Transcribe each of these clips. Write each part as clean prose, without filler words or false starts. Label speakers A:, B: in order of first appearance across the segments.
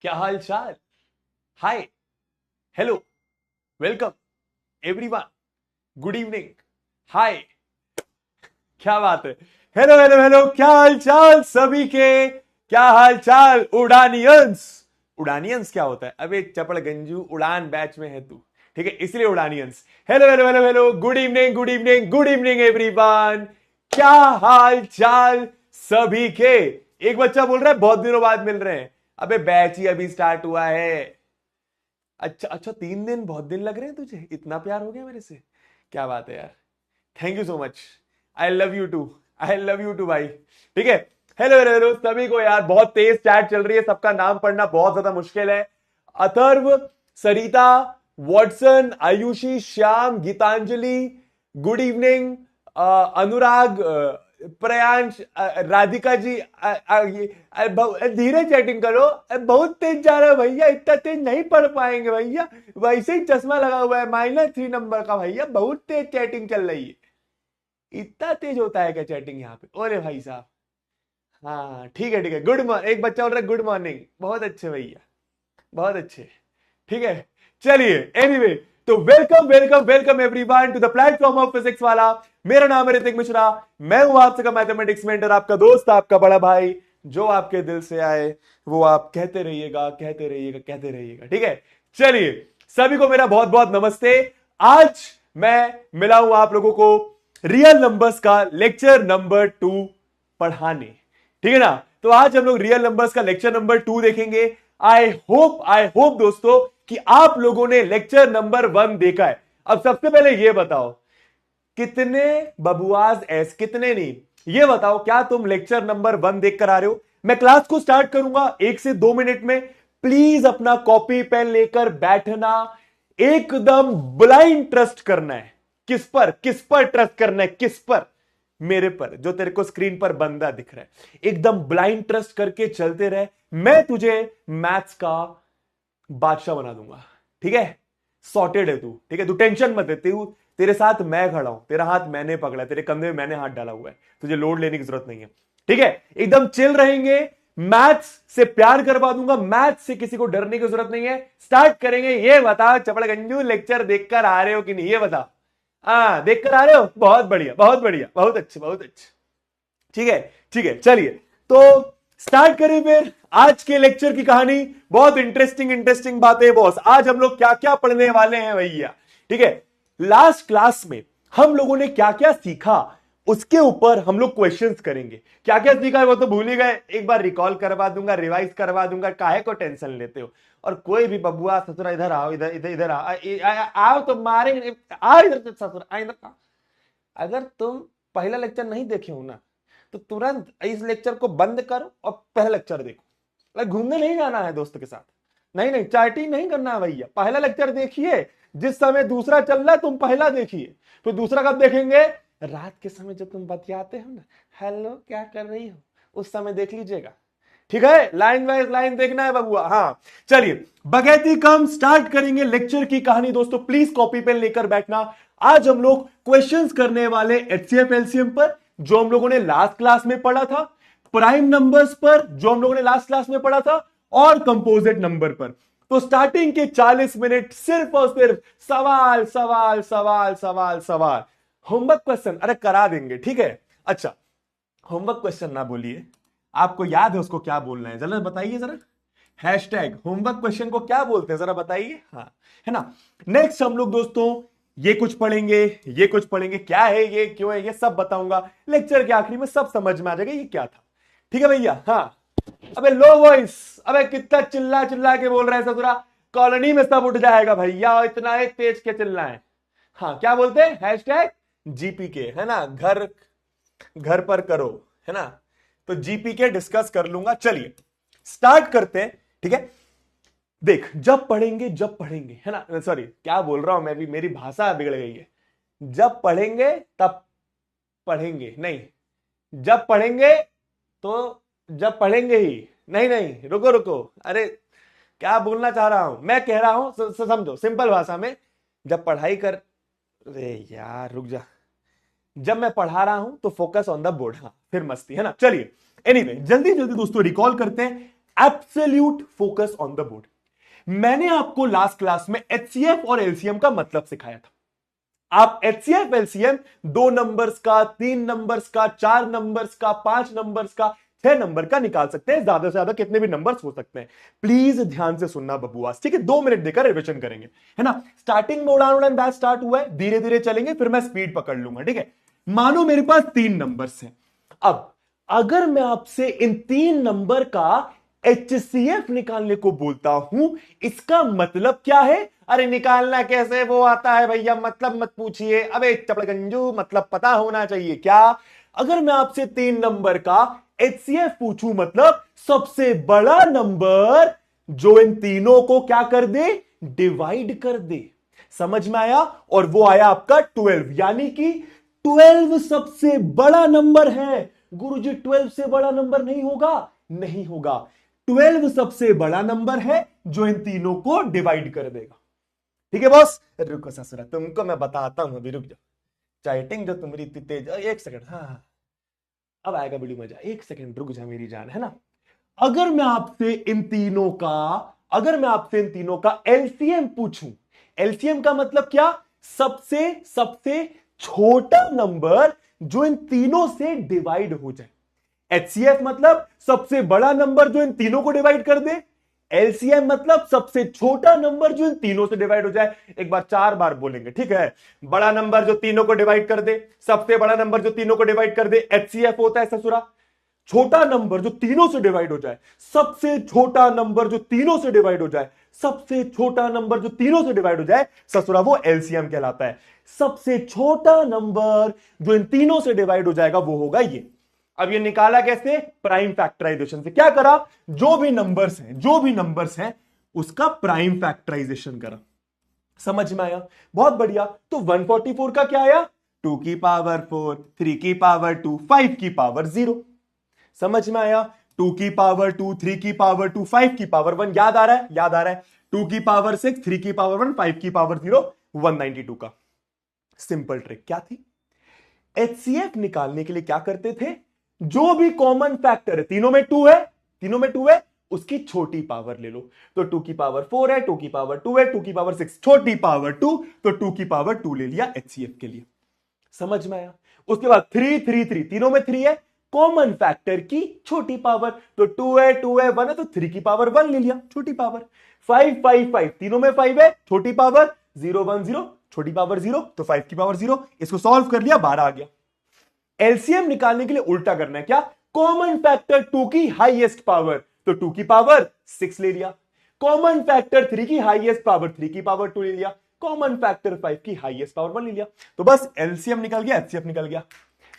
A: क्या हाल चाल। Hi, hello, welcome everyone, good evening, hi, क्या बात है। हेलो हेलो हेलो, क्या हाल चाल सभी के। क्या हाल चाल उड़ानियंस। उड़ानियंस क्या होता है? अबे चपड़ गंजू, उड़ान बैच में है तू, ठीक है, इसलिए उड़ानियंस। Hello hello hello hello, good evening good evening good evening everyone. क्या हाल चाल सभी के। एक बच्चा बोल रहा है बहुत दिनों बाद मिल रहे हैं। अबे बैच ही अभी स्टार्ट हुआ है। अच्छा अच्छा, 3 दिन बहुत दिन लग रहे हैं तुझे, इतना प्यार हो गया मेरे से। क्या बात है यार। Thank you so much. I love you too. I love you too भाई। ठीक है। हेलो हेलो हेलो सभी को यार, बहुत तेज चैट चल रही है, सबका नाम पढ़ना बहुत ज्यादा मुश्किल है। Atharv, Sarita, Watson, Ayushi, Shyam, Geetanjali, good evening, Anurag, Prayansh, Radhika ji, धीरे चैटिंग करो। बहुत तेज जा रहा है भैया, इतना तेज नहीं पढ़ पाएंगे भैया। वैसे ही चश्मा लगा हुआ है -3 नंबर का भैया, बहुत तेज चैटिंग चल रही है। इतना तेज होता है क्या चैटिंग यहाँ पे? ओरे भाई साहब। हाँ ठीक है ठीक है, गुड मॉर्निंग। एक बच्चा बोल रहा है गुड मॉर्निंग, बहुत अच्छे भैया, बहुत अच्छे। ठीक है, चलिए एनीवे, तो welcome welcome welcome everyone to the platform of Physics Wallah. मेरा नाम है ऋतिक मिश्रा। मैं हूं आपसे का मैथमेटिक्स मेंटर, आपका दोस्त, आपका बड़ा भाई। जो आपके दिल से आए वो आप कहते रहिएगा, कहते रहिएगा, कहते रहिएगा। ठीक है, चलिए, सभी को मेरा बहुत बहुत नमस्ते। आज मैं मिला हूं आप लोगों को रियल नंबर्स का लेक्चर नंबर 2 पढ़ाने। ठीक है ना? तो आज हम लोग रियल नंबर्स का लेक्चर नंबर 2 देखेंगे। आई होप दोस्तों कि आप लोगों ने लेक्चर नंबर 1 देखा है। अब सबसे पहले यह बताओ, कितने बबुआज ऐस, कितने नहीं, ये बताओ क्या तुम लेक्चर नंबर 1 देख कर आ रहे हो? मैं क्लास को स्टार्ट करूंगा 1 से 2 मिनट में। प्लीज अपना कॉपी पेन लेकर बैठना। एकदम ब्लाइंड ट्रस्ट करना है। किस पर ट्रस्ट करना है? किस पर? मेरे पर, जो तेरे को स्क्रीन पर बंदा दिख रहा है। एकदम ब्लाइंड ट्रस्ट करके चलते रहे। मैं तुझे मैथ्स का बादशाह बना दूंगा। ठीक है, सॉर्टेड है तू। ठीक है, तू टेंशन मत ले। तेरे साथ मैं खड़ा हूं, तेरा हाथ मैंने पकड़ा, तेरे कंधे में मैंने हाथ डाला हुआ है, तुझे लोड लेने की जरूरत नहीं है। ठीक है, एकदम चिल रहेंगे। मैथ्स से प्यार करवा दूंगा, मैथ्स से किसी को डरने की जरूरत नहीं है। स्टार्ट करेंगे। ये बता चपड़गंजू, लेक्चर देखकर आ रहे हो कि नहीं, ये बता। हाँ, देखकर आ रहे हो, बहुत बढ़िया बहुत बढ़िया, बहुत अच्छे बहुत अच्छे। ठीक है ठीक है, चलिए तो स्टार्ट करें फिर आज के लेक्चर की कहानी। बहुत इंटरेस्टिंग इंटरेस्टिंग बातें बॉस, आज हम लोग क्या क्या पढ़ने वाले हैं भैया। ठीक है, लास्ट क्लास में हम लोगों ने क्या क्या सीखा, उसके ऊपर हम लोग क्वेश्चंस करेंगे। क्या क्या सीखा है वो तो भूल ही गए, एक बार रिकॉल करवा दूंगा, रिवाइज करवा दूंगा, काहे को टेंशन लेते हो। और कोई भी बबुआ ससुरा इधर आओ, इधर इधर इधर आओ तो मारेंगे। आओ इधर से ससुरा, इधर आओ। अगर तुम पहला लेक्चर नहीं देखे हो ना, तो तुरंत इस लेक्चर को बंद करो और पहला लेक्चर देखो। घूमने नहीं जाना है दोस्त के साथ, नहीं नहीं, चैटिंग नहीं करना है भैया। पहला लेक्चर देखिए, जिस समय दूसरा चल रहा है तुम पहला देखिए। फिर दूसरा कब देखेंगे? रात के समय जब तुम बतियाते हो ना, हेलो क्या कर रही हो, उस समय देख लीजिएगा। ठीक है, लाइन वाइज लाइन देखना है बबुआ। हाँ चलिए, बगैती कम स्टार्ट करेंगे लेक्चर की कहानी। दोस्तों प्लीज कॉपी पेन लेकर बैठना। आज हम लोग क्वेश्चंस करने वाले एचसीएफ एलसीएम पर, जो हम लोगों ने लास्ट क्लास में पढ़ा था, प्राइम नंबर्स पर, जो हम लोगों ने लास्ट क्लास में पढ़ा था, और कंपोजिट नंबर पर। तो स्टार्टिंग के 40 मिनट सिर्फ और सिर्फ सवाल सवाल सवाल सवाल सवाल। होमवर्क क्वेश्चन अरे करा देंगे, ठीक है। अच्छा, होमवर्क क्वेश्चन ना बोलिए, आपको याद है उसको क्या बोलना है, जरा बताइए जरा। हैशटैग होमवर्क क्वेश्चन को क्या बोलते हैं जरा बताइए। हाँ, है ना। नेक्स्ट हम लोग दोस्तों ये कुछ पढ़ेंगे, ये कुछ पढ़ेंगे, क्या है ये, क्यों है ये, सब बताऊंगा लेक्चर के आखिरी में, सब समझ में आ जाएगा ये क्या था। ठीक है भैया। हाँ, अबे लो वॉइस, अबे कितना चिल्ला चिल्ला के बोल रहे हैं ससुरा, कॉलोनी में सब उठ जाएगा भैया, इतना एक तेज के चिल्ला है। हाँ, क्या बोलते हैं? हैशटैग जीपीके, है ना। घर घर पर करो, है ना। तो जीपीके डिस्कस कर लूंगा। चलिए स्टार्ट करते हैं। ठीक है, देख जब पढ़ेंगे, है ना, सॉरी क्या बोल रहा हूं मैं भी, मेरी भाषा बिगड़ गई है। जब पढ़ेंगे तब पढ़ेंगे नहीं, जब पढ़ेंगे तो जब पढ़ेंगे ही नहीं, नहीं रुको रुको, अरे क्या बोलना चाह रहा हूं मैं, कह रहा हूं समझो सिंपल भाषा में। जब पढ़ाई कर, अरे यार रुक जा, जब मैं पढ़ा रहा हूं तो फोकस ऑन द बोर्ड। हाँ फिर मस्ती, है ना। चलिए एनीवे, जल्दी जल्दी दोस्तों रिकॉल करते हैं। Absolute focus on the board. मैंने आपको लास्ट क्लास में एचसीएफ और एलसीएम का मतलब सिखाया था। आप एचसीएफ एलसीएम 2 नंबर्स का, 3 नंबर्स का, 4 नंबर्स का, 5 नंबर्स का, 6 नंबर का निकाल सकते हैं। ज्यादा से ज्यादा कितने भी नंबर्स हो सकते हैं। प्लीज ध्यान से सुनना बबुआ, ठीक है? 2 मिनट देकर रिविजन करेंगे, है ना? स्टार्टिंग में उड़ान उड़ान बैच स्टार्ट हुआ है, धीरे धीरे चलेंगे, फिर मैं स्पीड पकड़ लूंगा, ठीक है? मानो मेरे पास 3 नंबर्स हैं। अब अगर मैं आपसे इन 3 नंबर का एचसीएफ निकालने को बोलता हूं, इसका मतलब क्या है? अरे निकालना कैसे वो आता है भैया, मतलब मत पूछिए। अबे चपड़गंजू, मतलब पता होना चाहिए क्या? अगर मैं आपसे 3 नंबर का एचसीएफ पूछूं, मतलब सबसे बड़ा नंबर जो इन तीनों को क्या कर दे? डिवाइड कर दे। समझ में आया? और वो आया आपका 12, यानी कि 12 सबसे बड़ा नंबर है। गुरुजी 12 से बड़ा नंबर नहीं होगा? नहीं होगा। 12 सबसे बड़ा नंबर है जो इन तीनों को डिवाइड कर देगा। ठीक है बॉस? रुको ससुरा, तुमको मैं बताता हूं, अभी रुक जाओ। चाइटिंग जो तुम्हारी इतनी तेज, एक सेकंड, हाँ अब आएगा बड़ी मजा। एक सेकंड रुक जा मेरी जान, है ना? अगर मैं आपसे इन तीनों का एलसीएम पूछूं, एलसीएम का मतलब क्या? सबसे सबसे छोटा नंबर जो इन तीनों से डिवाइड हो जाए। एचसीएफ मतलब सबसे बड़ा नंबर जो इन तीनों को डिवाइड कर दे। एलसीएम मतलब सबसे छोटा नंबर जो इन तीनों से डिवाइड हो जाए। एक बार 4 बार बोलेंगे, ठीक है? बड़ा नंबर जो तीनों को डिवाइड कर दे, सबसे बड़ा नंबर जो तीनों को डिवाइड कर दे, एचसीएफ होता है ससुरा। छोटा नंबर जो तीनों से डिवाइड हो जाए, सबसे छोटा नंबर जो तीनों से डिवाइड हो जाए, सबसे छोटा नंबर जो तीनों से डिवाइड हो जाए ससुरा, वो एलसीएम कहलाता है। सबसे छोटा नंबर जो इन तीनों से डिवाइड हो जाएगा वो होगा ये। अब ये निकाला कैसे? प्राइम फैक्टराइजेशन से। क्या करा? जो भी नंबर्स हैं उसका प्राइम फैक्टराइजेशन करा। समझ में आया? बहुत बढ़िया। तो 144 का क्या आया? 2 की पावर 4, 3 की पावर 2, 5 की पावर 0। समझ में आया? 2 की पावर 2, 3 की पावर 2, 5 की पावर 1। याद आ रहा है? याद आ रहा है। 2 की पावर 6, 3 की पावर 1, 5 की पावर 0, 192 का। सिंपल ट्रिक क्या थी? एचसीएफ निकालने के लिए क्या करते थे? जो भी कॉमन फैक्टर है, तीनों में 2 है, उसकी छोटी पावर ले लो। तो 2 की पावर 4 है, 2 की पावर 2 है, 2 की पावर 6, छोटी पावर 2, तो 2 की पावर 2 ले लिया एचसीएफ के लिए। समझ में आया? उसके बाद 3 3 3, तीनों में 3 है, कॉमन फैक्टर की छोटी पावर, तो 2 है 1 है, तो 3 की पावर 1 ले लिया, छोटी पावर। 5 5 5, तीनों में 5 है, छोटी पावर 0 1 0, छोटी पावर 0, तो 5 की पावर 0। इसको सॉल्व कर लिया, 12 आ गया। एलसीएम निकालने के लिए उल्टा करना है। क्या? कॉमन फैक्टर 2 की हाईएस्ट पावर, तो 2 की पावर 6 ले लिया। कॉमन फैक्टर 3 की हाईएस्ट पावर, 3 की पावर 2 ले लिया। कॉमन फैक्टर 5 की हाईएस्ट पावर 1 ले लिया। तो बस एलसीएम निकल गया, एचसीएफ निकल गया।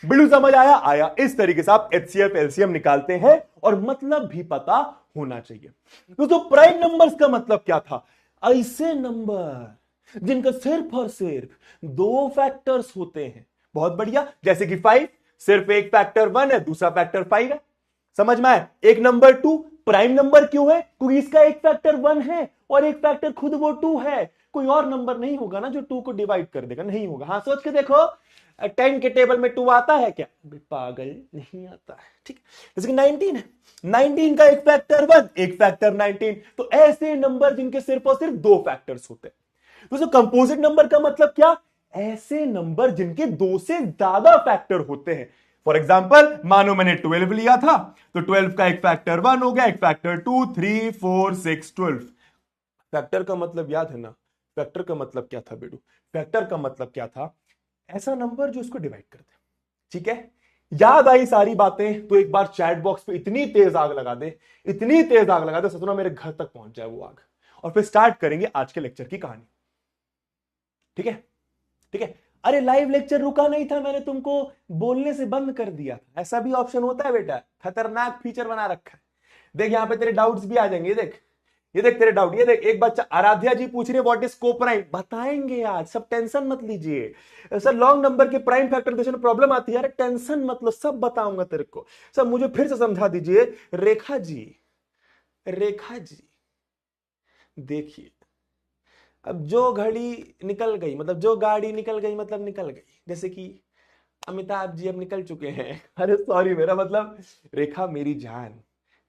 A: बिल्कुल समझ आया? आया। इस तरीके से आप एचसीएफ एलसीएम निकालते हैं, और मतलब भी पता होना चाहिए। दोस्तों प्राइम नंबर्स का मतलब क्या था? ऐसे नंबर जिनका सिर्फ और सिर्फ 2 फैक्टर्स होते हैं। बहुत बढ़िया। जैसे कि 5, सिर्फ एक फैक्टर 1 है, दूसरा फैक्टर 5 है। समझ में आया? एक नंबर 2 प्राइम नंबर क्यों है? क्योंकि इसका एक फैक्टर 1 है और एक फैक्टर खुद वो 2 है। कोई और नंबर नहीं होगा ना जो 2 को डिवाइड कर देगा, नहीं होगा। हाँ सोच के देखो, 10 के टेबल में 2 आता है क्या? पागल, नहीं आता है। ठीक, जैसे कि 19 है, 19 का एक फैक्टर 1, एक फैक्टर 19। तो ऐसे नंबर जिनके सिर्फ और सिर्फ 2 फैक्टर्स होते हैं। दोस्तों कंपोजिट नंबर का मतलब क्या? ऐसे नंबर जिनके 2 से ज्यादा फैक्टर होते हैं। फॉर एग्जाम्पल, मानो मैंने 12 लिया था, तो 12 का एक फैक्टर 1 हो गया, एक फैक्टर 2, 3, 4, 6, 12। फैक्टर का मतलब याद है ना? फैक्टर का मतलब क्या था बेटू? फैक्टर का मतलब क्या था? ऐसा नंबर जो इसको डिवाइड कर दे। ठीक है? याद आई सारी बातें? तो एक बार चैट बॉक्स पे इतनी तेज आग लगा दे, इतनी तेज आग लगा दे, सतना मेरे घर तक पहुंच जाए वो आग, और फिर स्टार्ट करेंगे आज के लेक्चर की कहानी। ठीक है? ठीक है? अरे लाइव लेक्चर रुका नहीं था, मैंने तुमको बोलने से बंद कर दिया था। ऐसा भी ऑप्शन होता है बेटा, खतरनाक फीचर बना रखा है। देख यहां पे तेरे डाउट्स भी आ जाएंगे। देख ये देख तेरे डाउट। ये देख एक बच्चा आराध्या जी पूछ रहे व्हाट इज कोप्राइम, बताएंगे आज, सब टेंशन मत लीजिए सर। लॉन्ग नंबर के प्राइम फैक्टराइजेशन में प्रॉब्लम आती है, अरे टेंशन मत लो, सब बताऊंगा तेरे को। सर मुझे फिर से समझा दीजिए। रेखा जी, रेखा जी देखिए, अब जो घड़ी निकल गई, मतलब जो गाड़ी निकल गई, मतलब निकल गई। जैसे कि अमिताभ जी अब निकल चुके हैं। अरे सॉरी, मेरा मतलब रेखा मेरी जान,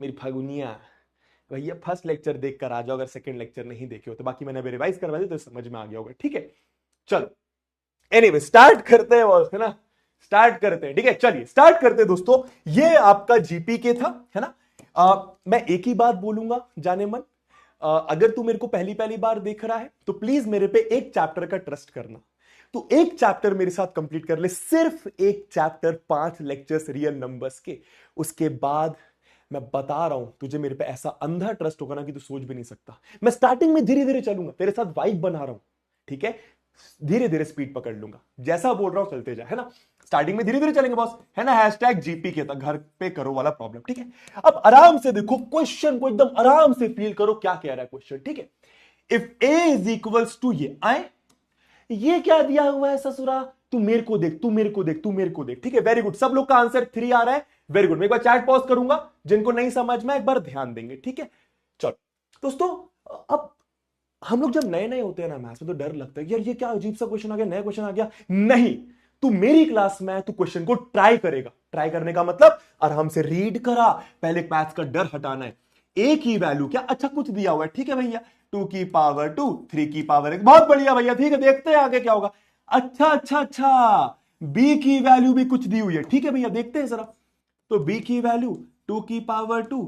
A: मेरी फगुनिया, भैया फर्स्ट लेक्चर देख कर आ जाओ अगर सेकंड लेक्चर नहीं देखे हो तो, बाकी मैंने अभी रिवाइज करवा दी तो समझ में आ गया होगा, ठीक है। चलो एनीवे स्टार्ट करते हैं बॉस, है ना, स्टार्ट करते हैं, ठीक है, चलिए स्टार्ट करते हैं दोस्तों। ये आपका जीपीके था, है ना। मैं एक ही बात बोलूंगा जाने मन, अगर तू मेरे को पहली पहली बार देख रहा है तो प्लीज मेरे पे एक चैप्टर का ट्रस्ट करना। तो एक चैप्टर मेरे साथ कंप्लीट कर ले, सिर्फ एक चैप्टर, 5 लेक्चर्स रियल नंबर्स के। उसके बाद मैं बता रहा हूं तुझे, मेरे पे ऐसा अंधा ट्रस्ट होगा ना कि तू सोच भी नहीं सकता। मैं स्टार्टिंग में धीरे धीरे चलूंगा, तेरे साथ वाइब बना रहा हूं, ठीक है, धीरे धीरे स्पीड पकड़ लूंगा, जैसा बोल रहा हूं चलते जा, है ना। स्टार्टिंग में धीरे धीरे चलेंगे बॉस, है ना। हैशटैग जीपी के था, घर पे करो वाला प्रॉब्लम, ठीक है। अब आराम से देखो क्वेश्चन को, एकदम आराम से फील करो क्या कह रहा है क्वेश्चन, ठीक है। If A is equals to ये आए, ये क्या दिया हुआ है ससुरा, तू मेरे को देख, तू मेरे को देख, तू मेरे को देख, ठीक है। वेरी गुड, सब लोग का आंसर 3 आ रहा है, वेरी गुड। मैं एक बार चैट पॉज करूंगा, जिनको नहीं समझ में एक बार ध्यान देंगे, ठीक है। चलो दोस्तों, अब हम लोग जब नए नए होते हैं ना मैथ्स में तो डर लगता है यार ये क्या अजीब सा क्वेश्चन आ गया, नया क्वेश्चन आ गया। नहीं, तू मेरी क्लास में है, तू क्वेश्चन को ट्राई करेगा। ट्राई करने का मतलब आराम से रीड करा, पहले मैथ्स का डर हटाना है। ए की वैल्यू क्या, अच्छा कुछ दिया हुआ है, ठीक है भैया, 2 की पावर 2, 3 की पावर 1, बहुत बढ़िया भैया, ठीक है, देखते हैं आगे क्या होगा। अच्छा अच्छा अच्छा, बी की वैल्यू भी कुछ दी हुई है, ठीक है भैया, देखते हैं जरा। तो बी की वैल्यू 2 की पावर 2,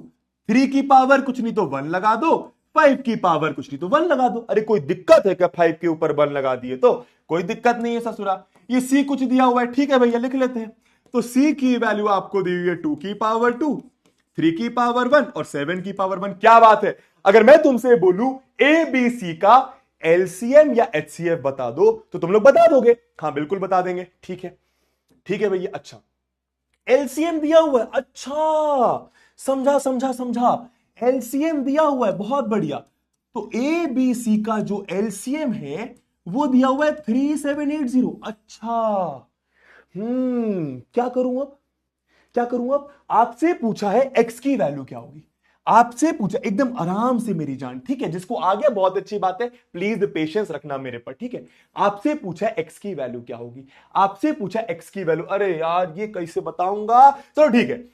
A: 3 की पावर कुछ नहीं तो 1 लगा दो, 5 की पावर कुछ नहीं तो 1 लगा दो। अरे कोई दिक्कत है क्या, 5 के ऊपर 1 लगा दिए तो कोई दिक्कत नहीं है ससुरा। ये सी कुछ दिया हुआ है, ठीक है भैया, लिख लेते हैं। तो सी की वैल्यू आपको दी हुई है 2 की पावर 2, 3 की पावर 1 और 7 की पावर 1। क्या बात है। अगर मैं तुमसे बोलूं ए बी सी का एलसीएम या एचसीएफ बता दो तो तुम लोग बता दोगे, हाँ बिल्कुल बता देंगे, ठीक है, ठीक है भैया। अच्छा एलसीएम दिया हुआ है, अच्छा समझा समझा समझा, एलसीएम दिया हुआ है, बहुत बढ़िया। तो ए बी सी का जो एलसीएम है वो दिया हुआ है 3780। अच्छा, क्या करूं अब, क्या करूं अब। आपसे पूछा है एक्स की वैल्यू क्या होगी, आपसे पूछा एकदम आराम से मेरी जान, ठीक है। जिसको आ गया बहुत अच्छी बात है, प्लीज पेशेंस रखना मेरे पर, ठीक है। आपसे पूछा एक्स की वैल्यू क्या होगी, आपसे पूछा एक्स की वैल्यू, अरे यार ये कैसे बताऊंगा, चलो ठीक है,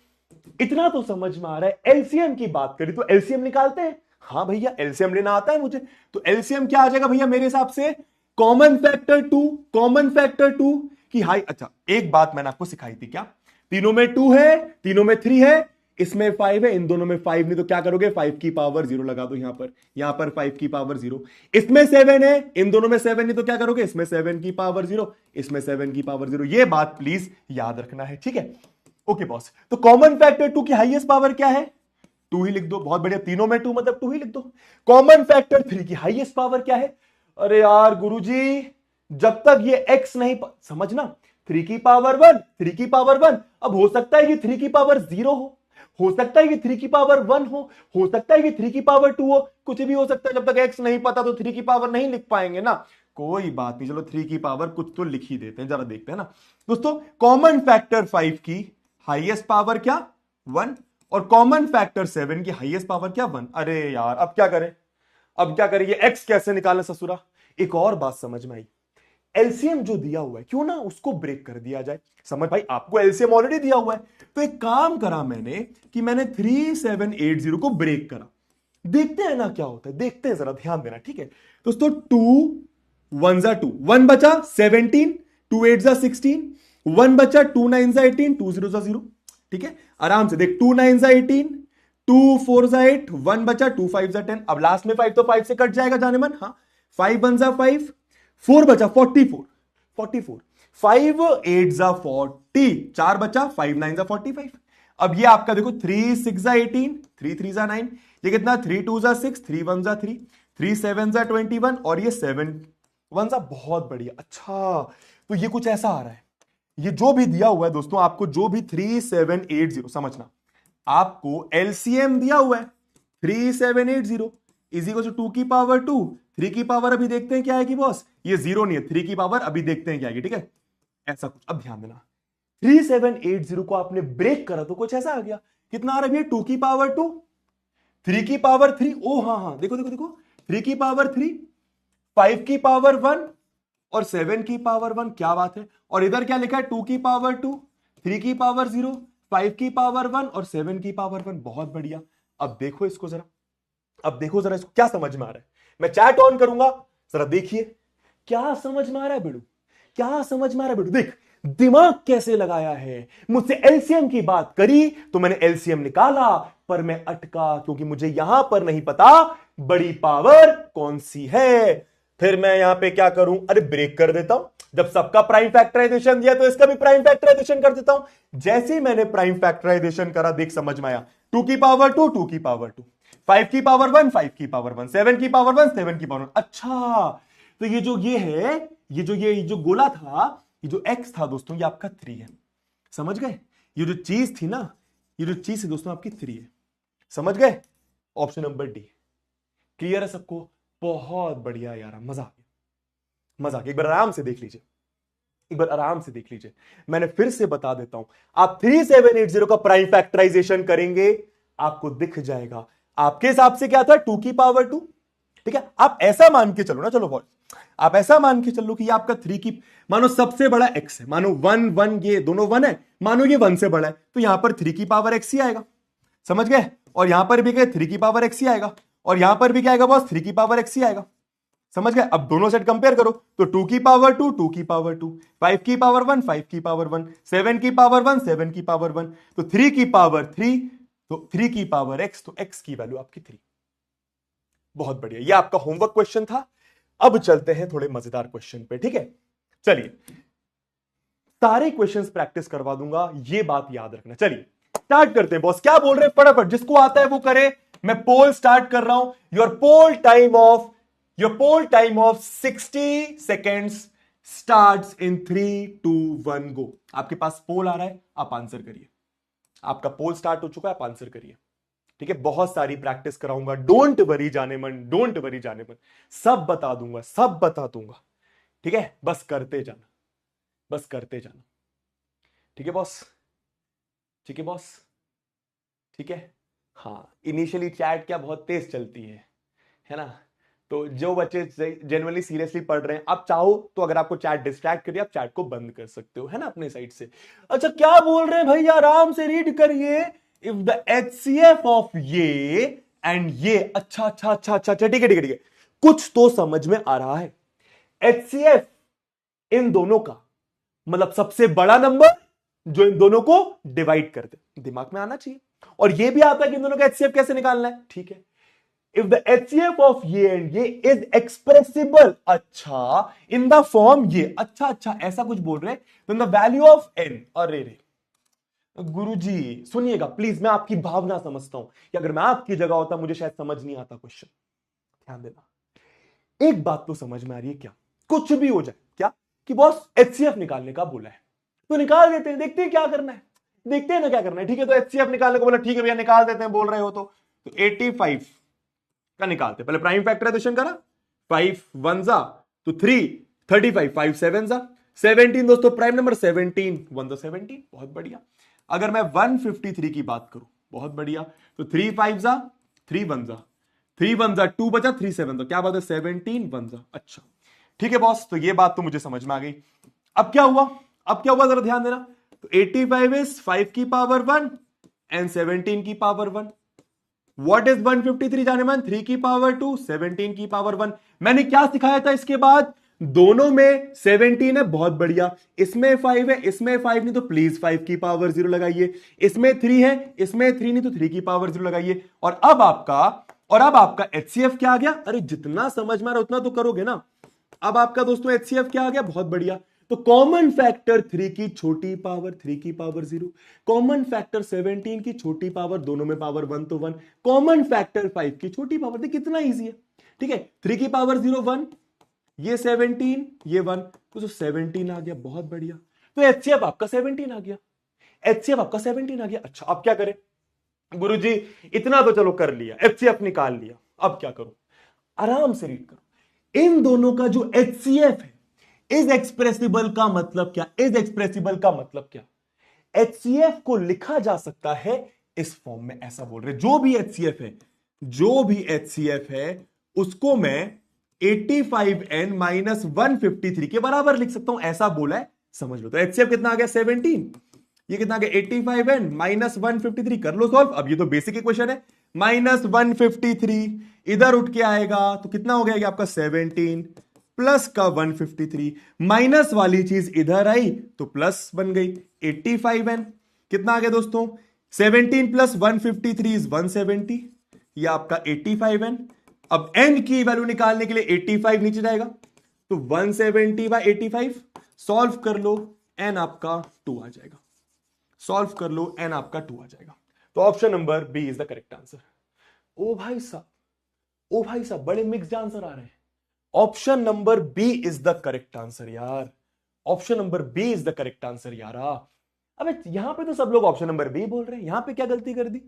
A: इतना तो समझ में आ रहा है। एलसीएम की बात करी तो एलसीएम निकालते हैं, हाँ भैया एलसीएम लेना आता है मुझे। तो एलसीएम क्या आ जाएगा भैया मेरे हिसाब से, कॉमन फैक्टर 2, कॉमन फैक्टर 2 की हाई। अच्छा एक बात मैंने आपको सिखाई थी क्या, तीनों में 2 है, तीनों में 3 है, इसमें 5 है, इन दोनों में 5 नहीं तो क्या करोगे, 5 की पावर 0 लगा दो यहां पर 5 की पावर 0, इसमें 7 है, इन दोनों में 7 नहीं तो क्या करोगे, इसमें 7 की पावर 0, इसमें 7 की पावर 0। ये बात प्लीज याद रखना है, ठीक है। ओके बॉस, तो कॉमन फैक्टर 2 की हाईएस्ट पावर क्या है, 2 ही लिख दो, बहुत बढ़िया, तीनों में 2 मतलब 2 ही लिख दो। कॉमन फैक्टर 3 की हाईएस्ट पावर क्या है, अरे यार गुरुजी जब तक ये x नहीं समझना, 3 की पावर 1, 3 की पावर 1, अब हो सकता है कि 3 की पावर 0 हो सकता है कि 3 की पावर 1 हो सकता है कि 3 की पावर 2 हो, कुछ भी हो सकता है। जब तक x नहीं पता तो 3 की पावर नहीं लिख पाएंगे ना, कोई बात नहीं, चलो 3 की पावर कुछ तो लिख ही देते हैं, जरा देखते हैं ना दोस्तों। कॉमन फैक्टर 5 की हाईएस्ट पावर क्या, 1, और कॉमन फैक्टर 7 की हाईएस्ट पावर क्या, 1। अरे यार अब क्या करें, अब क्या करें, ये x कैसे निकालें ससुरा। एक और बात समझ में आई, एलसीएम जो दिया हुआ है क्यों ना उसको ब्रेक कर दिया जाए। समझ भाई, आपको एलसीएम ऑलरेडी दिया हुआ है, तो एक काम करा मैंने कि मैंने 3780 को ब्रेक करा, देखते हैं ना क्या होता है, देखते हैं, जरा ध्यान देना, ठीक है दोस्तों। 2 1 जा 2, 1 बचा 17, 2 8 जा 16, 1 बचा 2 9 जा 18, 2 0 जा 0, ठीक है। आराम से देख, 2 9 जा 18, 2 4 जा 8, 1 बचा 2 5 जा 10, अब लास्ट में 5 तो 5 से कट जाएगा जाने मन, हाँ 5 1 जा 5, 4 बचा 44, 44, 5 8 जा 40, 4 बचा 5 9 जा 45। अब ये आपका देखो 3 6 जा 18, 3 3 जा 9, ये कितना 3 2 जा 6, 3 1 जा 3, 3 7 जा 21 और ये 7 1 जा, बहुत बढ़िया। अच्छा तो ये कुछ ऐसा आ रहा है, ये जो भी दिया हुआ है दोस्तों, आपको जो भी 3780 समझना, आपको एलसीएम दिया हुआ है 3780 इज इक्वल टू 2 की पावर 2, 3 की पावर अभी देखते हैं क्या आएगी बॉस, ये 0 नहीं है, 3 की पावर अभी देखते हैं क्या आएगी, ठीक है ऐसा कुछ। अब ध्यान देना, 3780 को आपने ब्रेक करा तो कुछ ऐसा आ गया, कितना आ रहा है 2 की पावर 2, 3 की पावर 3, ओ हाँ देखो देखो देखो, 3 की पावर 3, 5 की पावर 1 और 7 की पावर 1, क्या बात है। और इधर क्या लिखा है, 2 की पावर 2, 3 की पावर 0, 5 की पावर 1 और 7 की पावर 1, बहुत बढ़िया। अब देखो इसको जरा, अब देखो जरा इसको क्या समझ में आ रहा है, मैं चैट ऑन करूंगा, जरा देखिए क्या समझ में आ रहा है बेडू, क्या समझ में आ रहा है बेडू। देख दिमाग कैसे लगाया है, मुझसे एलसीएम की बात करी तो मैंने एलसीएम निकाला, पर मैं अटका क्योंकि मुझे यहां पर नहीं पता बड़ी पावर कौन सी है। फिर मैं यहां पे क्या करूं, अरे ब्रेक कर देता हूं, जब सबका प्राइम फैक्टराइजेशन दिया तो इसका भी प्राइम फैक्टराइजेशन कर देता हूं। जैसे ही मैंने प्राइम फैक्टराइजेशन करा, देख समझ में आया, 2 की पावर 2, 2 की पावर 2, 5 की पावर 1, 5 की पावर 1, 7 की पावर 1, 7 की पावर 1। अच्छा तो ये जो ये है, ये जो गोला था, ये जो x था दोस्तों, ये आपका 3 है, समझ गए। ये जो चीज थी ना, ये जो चीज है दोस्तों आपकी 3 है, समझ गए। ऑप्शन नंबर डी क्लियर है सबको, बहुत बढ़िया यार, मजा आ गया, मजा आ गया। एक बार आराम से देख लीजिए, एक बार आराम से देख लीजिए, मैंने फिर से बता देता हूं, आप 3780 का प्राइम फैक्टराइजेशन करेंगे, आपको दिख जाएगा आपके हिसाब से क्या था, 2 की पावर 2, ठीक है। आप ऐसा मान के चलो ना, चलो बॉय, आप ऐसा मान के चलो कि ये आपका 3 की, मानो सबसे बड़ा x है, मानो 1 1, ये दोनों 1 है, मानो ये 1 से बड़ा है, तो यहां पर 3 की पावर x ही आएगा, समझ गए। और यहां पर भी क्या, 3 की पावर x ही आएगा, और यहां पर भी क्या आएगा बॉस, 3 की पावर x ही आएगा, समझ गए। अब दोनों सेट कंपेयर करो तो 2 की पावर 2, 2 की पावर 2, 5 की पावर 1, 5 की पावर 1, 7 की पावर 1, 7 की पावर 1, तो 3 की पावर 3, तो 3 की पावर x, तो x की वैल्यू आपकी 3। बहुत बढ़िया, ये आपका होमवर्क क्वेश्चन था। अब चलते हैं थोड़े मजेदार क्वेश्चन पे, ठीक है। चलिए सारे क्वेश्चंस प्रैक्टिस करवा दूंगा, ये बात याद रखना। चलिए स्टार्ट करते हैं बॉस, क्या बोल रहे हैं फटाफट, जिसको आता है वो करे। मैं पोल स्टार्ट कर रहा हूं, your poll time of 60 seconds starts in 3 2 1 go. आपके पास पोल आ रहा है, आप आंसर करिए, आपका पोल स्टार्ट हो चुका है, आप आंसर करिए, ठीक है। बहुत सारी प्रैक्टिस कराऊंगा, डोंट वरी जाने मन, डोंट वरी जाने मन, सब बता दूंगा, सब बता दूंगा, ठीक है। बस करते जाना, बस करते जाना, ठीक है बॉस, ठीक है बॉस, ठीक है। हाँ इनिशियली चैट क्या बहुत तेज चलती है ना। तो जो बच्चे जेन्युइनली सीरियसली पढ़ रहे हैं, आप चाहो तो अगर आपको चैट डिस्ट्रैक्ट करिए, आप चैट को बंद कर सकते हो, है ना, अपने साइड से। अच्छा क्या बोल रहे हैं भाई, आराम से रीड करिए। इफ द HCF ऑफ ये एंड ये, अच्छा अच्छा अच्छा अच्छा, ठीक है ठीक है ठीक है, कुछ तो समझ में आ रहा है। HCF इन दोनों का मतलब सबसे बड़ा नंबर जो इन दोनों को डिवाइड कर दे, दिमाग में आना चाहिए। और ये भी आता है कि इन दोनों का HCF कैसे निकालना है, ठीक है। इफ द HCF ऑफ ये एंड ये इज एक्सप्रेसिबल, अच्छा इन द फॉर्म ये, अच्छा अच्छा ऐसा कुछ बोल रहे हैं, द वैल्यू ऑफ n। अरे रे गुरुजी सुनिएगा प्लीज, मैं आपकी भावना समझता हूं कि अगर मैं आपकी जगह होता मुझे शायद समझ नहीं आता क्वेश्चन, ध्यान देना। एक बात तो समझ में आ रही है, क्या कुछ भी हो जाए, क्या कि बॉस HCF निकालने का बोला है तो निकाल देते हैं, देखते हैं क्या करना है, देखते हैं ना क्या करना है, ठीक है। तो HCF निकालने को बोला, ठीक है भैया निकाल देते हैं, बोल रहे हो तो 85 का निकालते, पहले प्राइम फैक्टराइजेशन करा, 5 1 जा तो 3, 35 5 7 जा 17 दोस्तों, प्राइम नंबर 17 1 तो 17, बहुत बढ़िया। अगर मैं 153 की बात करूं, बहुत बढ़िया, तो 3 5 जा 3 1 जा 3 1 जा 2 बचा, 3 7 तो क्या बात है, 17 1 जा, अच्छा ठीक है बॉस। तो ये बात तो मुझे समझ में आ गई। अब क्या हुआ, अब क्या हुआ जरा ध्यान देना। तो 85 इज 5 की पावर 1 एंड 17 की पावर 1। व्हाट इज 153 जाने मन, 3 की पावर 2 17 की पावर 1। मैंने क्या सिखाया था इसके बाद, दोनों में 17 है, बहुत बढ़िया, इसमें 5 है, इसमें 5 नहीं तो प्लीज 5 की पावर 0 लगाइए, इसमें 3 है, इसमें 3 नहीं तो 3 की पावर 0 लगाइए। और अब आपका HCF क्या आ गया, अरे जितना समझ में आ रहा उतना तो करोगे ना। अब आपका दोस्तों HCF क्या आ गया, बहुत बढ़िया। तो कॉमन फैक्टर 3 की छोटी पावर 3 की पावर 0, कॉमन फैक्टर 17 की छोटी पावर, दोनों में पावर 1 तो 1, कॉमन फैक्टर 5 की छोटी पावर, देखिए कितना इजी है, ठीक है। 3 की पावर 0 1, ये 17 ये 1, तो 17 आ गया, बहुत बढ़िया। तो HCF आपका 17 आ गया, HCF आपका 17 आ गया। अच्छा अब क्या करें गुरुजी, इतना तो चलो कर लिया, HCF निकाल लिया, अब क्या करो, आराम से रीड करो। इन दोनों का जो HCF है, इज एक्सप्रेसिबल का मतलब क्या, इज एक्सप्रेसिबल का मतलब क्या, HCF को लिखा जा सकता है इस फॉर्म में, ऐसा बोल रहे। जो भी HCF है, जो भी HCF है उसको मैं 85n माइनस 153 के बराबर लिख सकता हूं, ऐसा बोला है, समझ लो। तो HCF कितना आ गया 17, ये कितना आ गया 85n माइनस 153, कर लो सॉल्व। अब ये तो बेसिक इक्वेशन है, -153 इधर उठ के आएगा तो कितना हो गया ये आपका 17 प्लस का 153 माइनस वाली चीज इधर आई तो प्लस बन गई 85n। कितना आ गया दोस्तों 17 प्लस 153 इज 170 ये आपका 85n। अब n की वैल्यू निकालने के लिए 85 नीचे जाएगा तो 170/85 सॉल्व कर लो n आपका 2 आ जाएगा। सॉल्व कर लो n आपका 2 आ जाएगा। तो option number B is the correct answer. ओ भाई साहब ओ भाई साहब बड़े मिक्स्ड आंसर आ रहे हैं। Option number B is the correct answer यार। Option number B is the correct answer यार। अबे यहां पे तो सब लोग ऑप्शन नंबर बी बोल रहे हैं, यहां पे क्या गलती कर दी?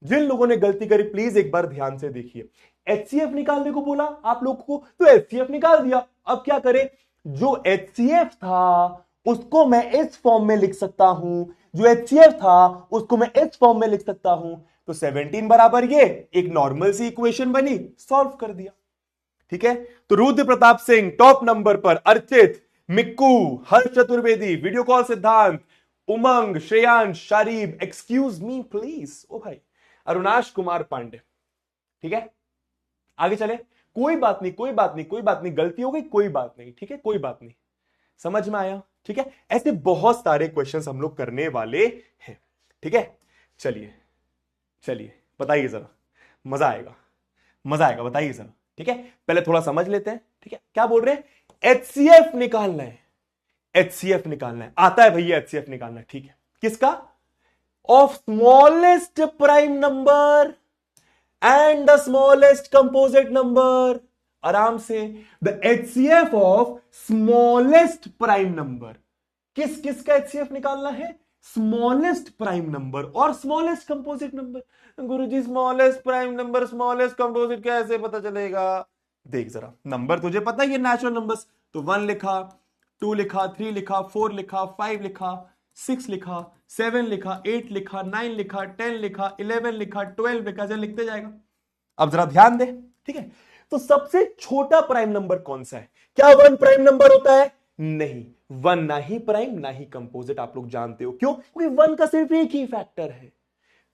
A: जिन लोगों ने गलती करी प्लीज एक बार ध्यान से देखिए। एचसीएफ निकालने को बोला आप लोगों को तो एचसीएफ निकाल दिया। अब क्या करें? जो एचसीएफ था उसको मैं इस फॉर्म में लिख सकता हूं, जो एचसीएफ था उसको मैं इस फॉर्म में लिख सकता हूं। तो 17 बराबर ये एक नॉर्मल सी इक्वेशन बनी, सॉल्व कर दिया। ठीक है, तो रुद्र प्रताप सिंह टॉप नंबर पर, अर्चित, मिक्कू, हर्ष चतुर्वेदी, वीडियो कॉल सिद्धांत, उमंग, श्रेयांश, शारीब, एक्सक्यूज मी प्लीज, ओ भाई, अरुणाश कुमार पांडे। ठीक है, आगे चले। कोई बात नहीं कोई बात नहीं कोई बात नहीं, गलती हो गई कोई बात नहीं, ठीक है कोई बात नहीं, समझ में आया? ठीक है, ऐसे बहुत सारे क्वेश्चंस हम लोग करने वाले हैं। ठीक है, चलिए चलिए बताइए जरा, मजा आएगा मजा आएगा, बताइए जरा। ठीक है, पहले थोड़ा समझ लेते हैं। ठीक है, क्या बोल रहे हैं? एचसीएफ निकालना है, एचसीएफ निकालना है। आता है भैया एचसीएफ निकालना है, ठीक है। किसका? Of smallest prime number and the smallest composite number. आराम से, the HCF of smallest prime number. किस किस का एचसीएफ निकालना है? स्मॉलेस्ट प्राइम नंबर और स्मॉलेस्ट कंपोजिट नंबर। गुरुजी smallest prime number smallest composite कैसे पता चलेगा? देख जरा, नंबर तुझे पता है ये नेचुरल नंबर्स, तो 1 लिखा, 2 लिखा, 3 लिखा, 4 लिखा, 5 लिखा, 6 लिखा, 7 लिखा, 8 लिखा, 9 लिखा, 10 लिखा, 11 लिखा, 12 लिखा, ऐसे लिखते जाएगा। अब जरा ध्यान दे, ठीक है। तो सबसे छोटा प्राइम नंबर कौन सा है? क्या 1 प्राइम नंबर होता है? नहीं, 1 ना ही प्राइम ना ही कंपोजिट, आप लोग जानते हो क्यों? क्योंकि 1 का सिर्फ एक ही फैक्टर है।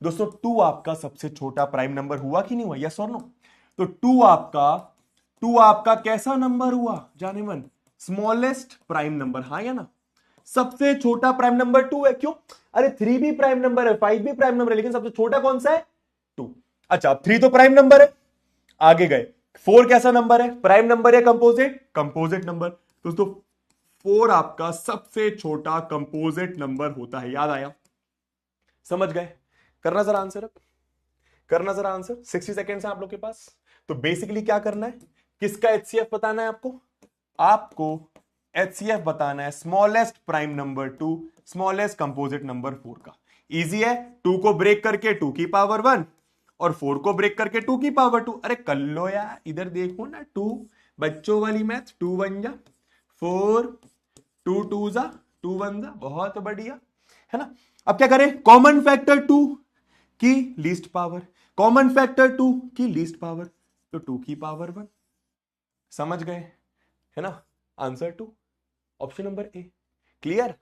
A: दोस्तों 2 आपका सबसे छोटा प्राइम नंबर हुआ कि नहीं हुआ? यस और नो? तो 2 आपका कैसा नंबर हुआ जाने मन? स्मॉलेस्ट प्राइम नंबर, हाँ या ना? सबसे छोटा प्राइम नंबर 2 है। क्यों? अरे 3 भी प्राइम नंबर है, 5 भी प्राइम नंबर है, लेकिन सबसे छोटा कौन सा है? 2। अच्छा, 3 तो प्राइम नंबर है, आगे गए। 4 कैसा नंबर है? प्राइम नंबर है, कंपोजिट? Composite number. दोस्तों 4 आपका सबसे छोटा कंपोजिट नंबर होता है, याद आया? समझ गए? करना जरा आंसर, अब करना जरा आंसर। 60 सेकेंड्स है आप लोग के पास। तो बेसिकली क्या करना है? किसका एचसीएफ बताना है आपको? आपको एचसीएफ बताना है smallest prime number 2, smallest composite number 4 का। इजी है, 2 को ब्रेक करके 2 की पावर 1 और 4 को ब्रेक करके 2 की पावर 2। अरे कर लो यार, इधर देखो ना, 2 बच्चों वाली मैथ, 2 1 जा 4, 2 2 जा 2 1 जा, बहुत बढ़िया है ना। अब क्या करें? कॉमन फैक्टर 2 की लीस्ट पावर, कॉमन फैक्टर 2 की लीस्ट पावर, तो 2 की पावर 1। समझ गए है ना? Answer 2, option number A. Clear?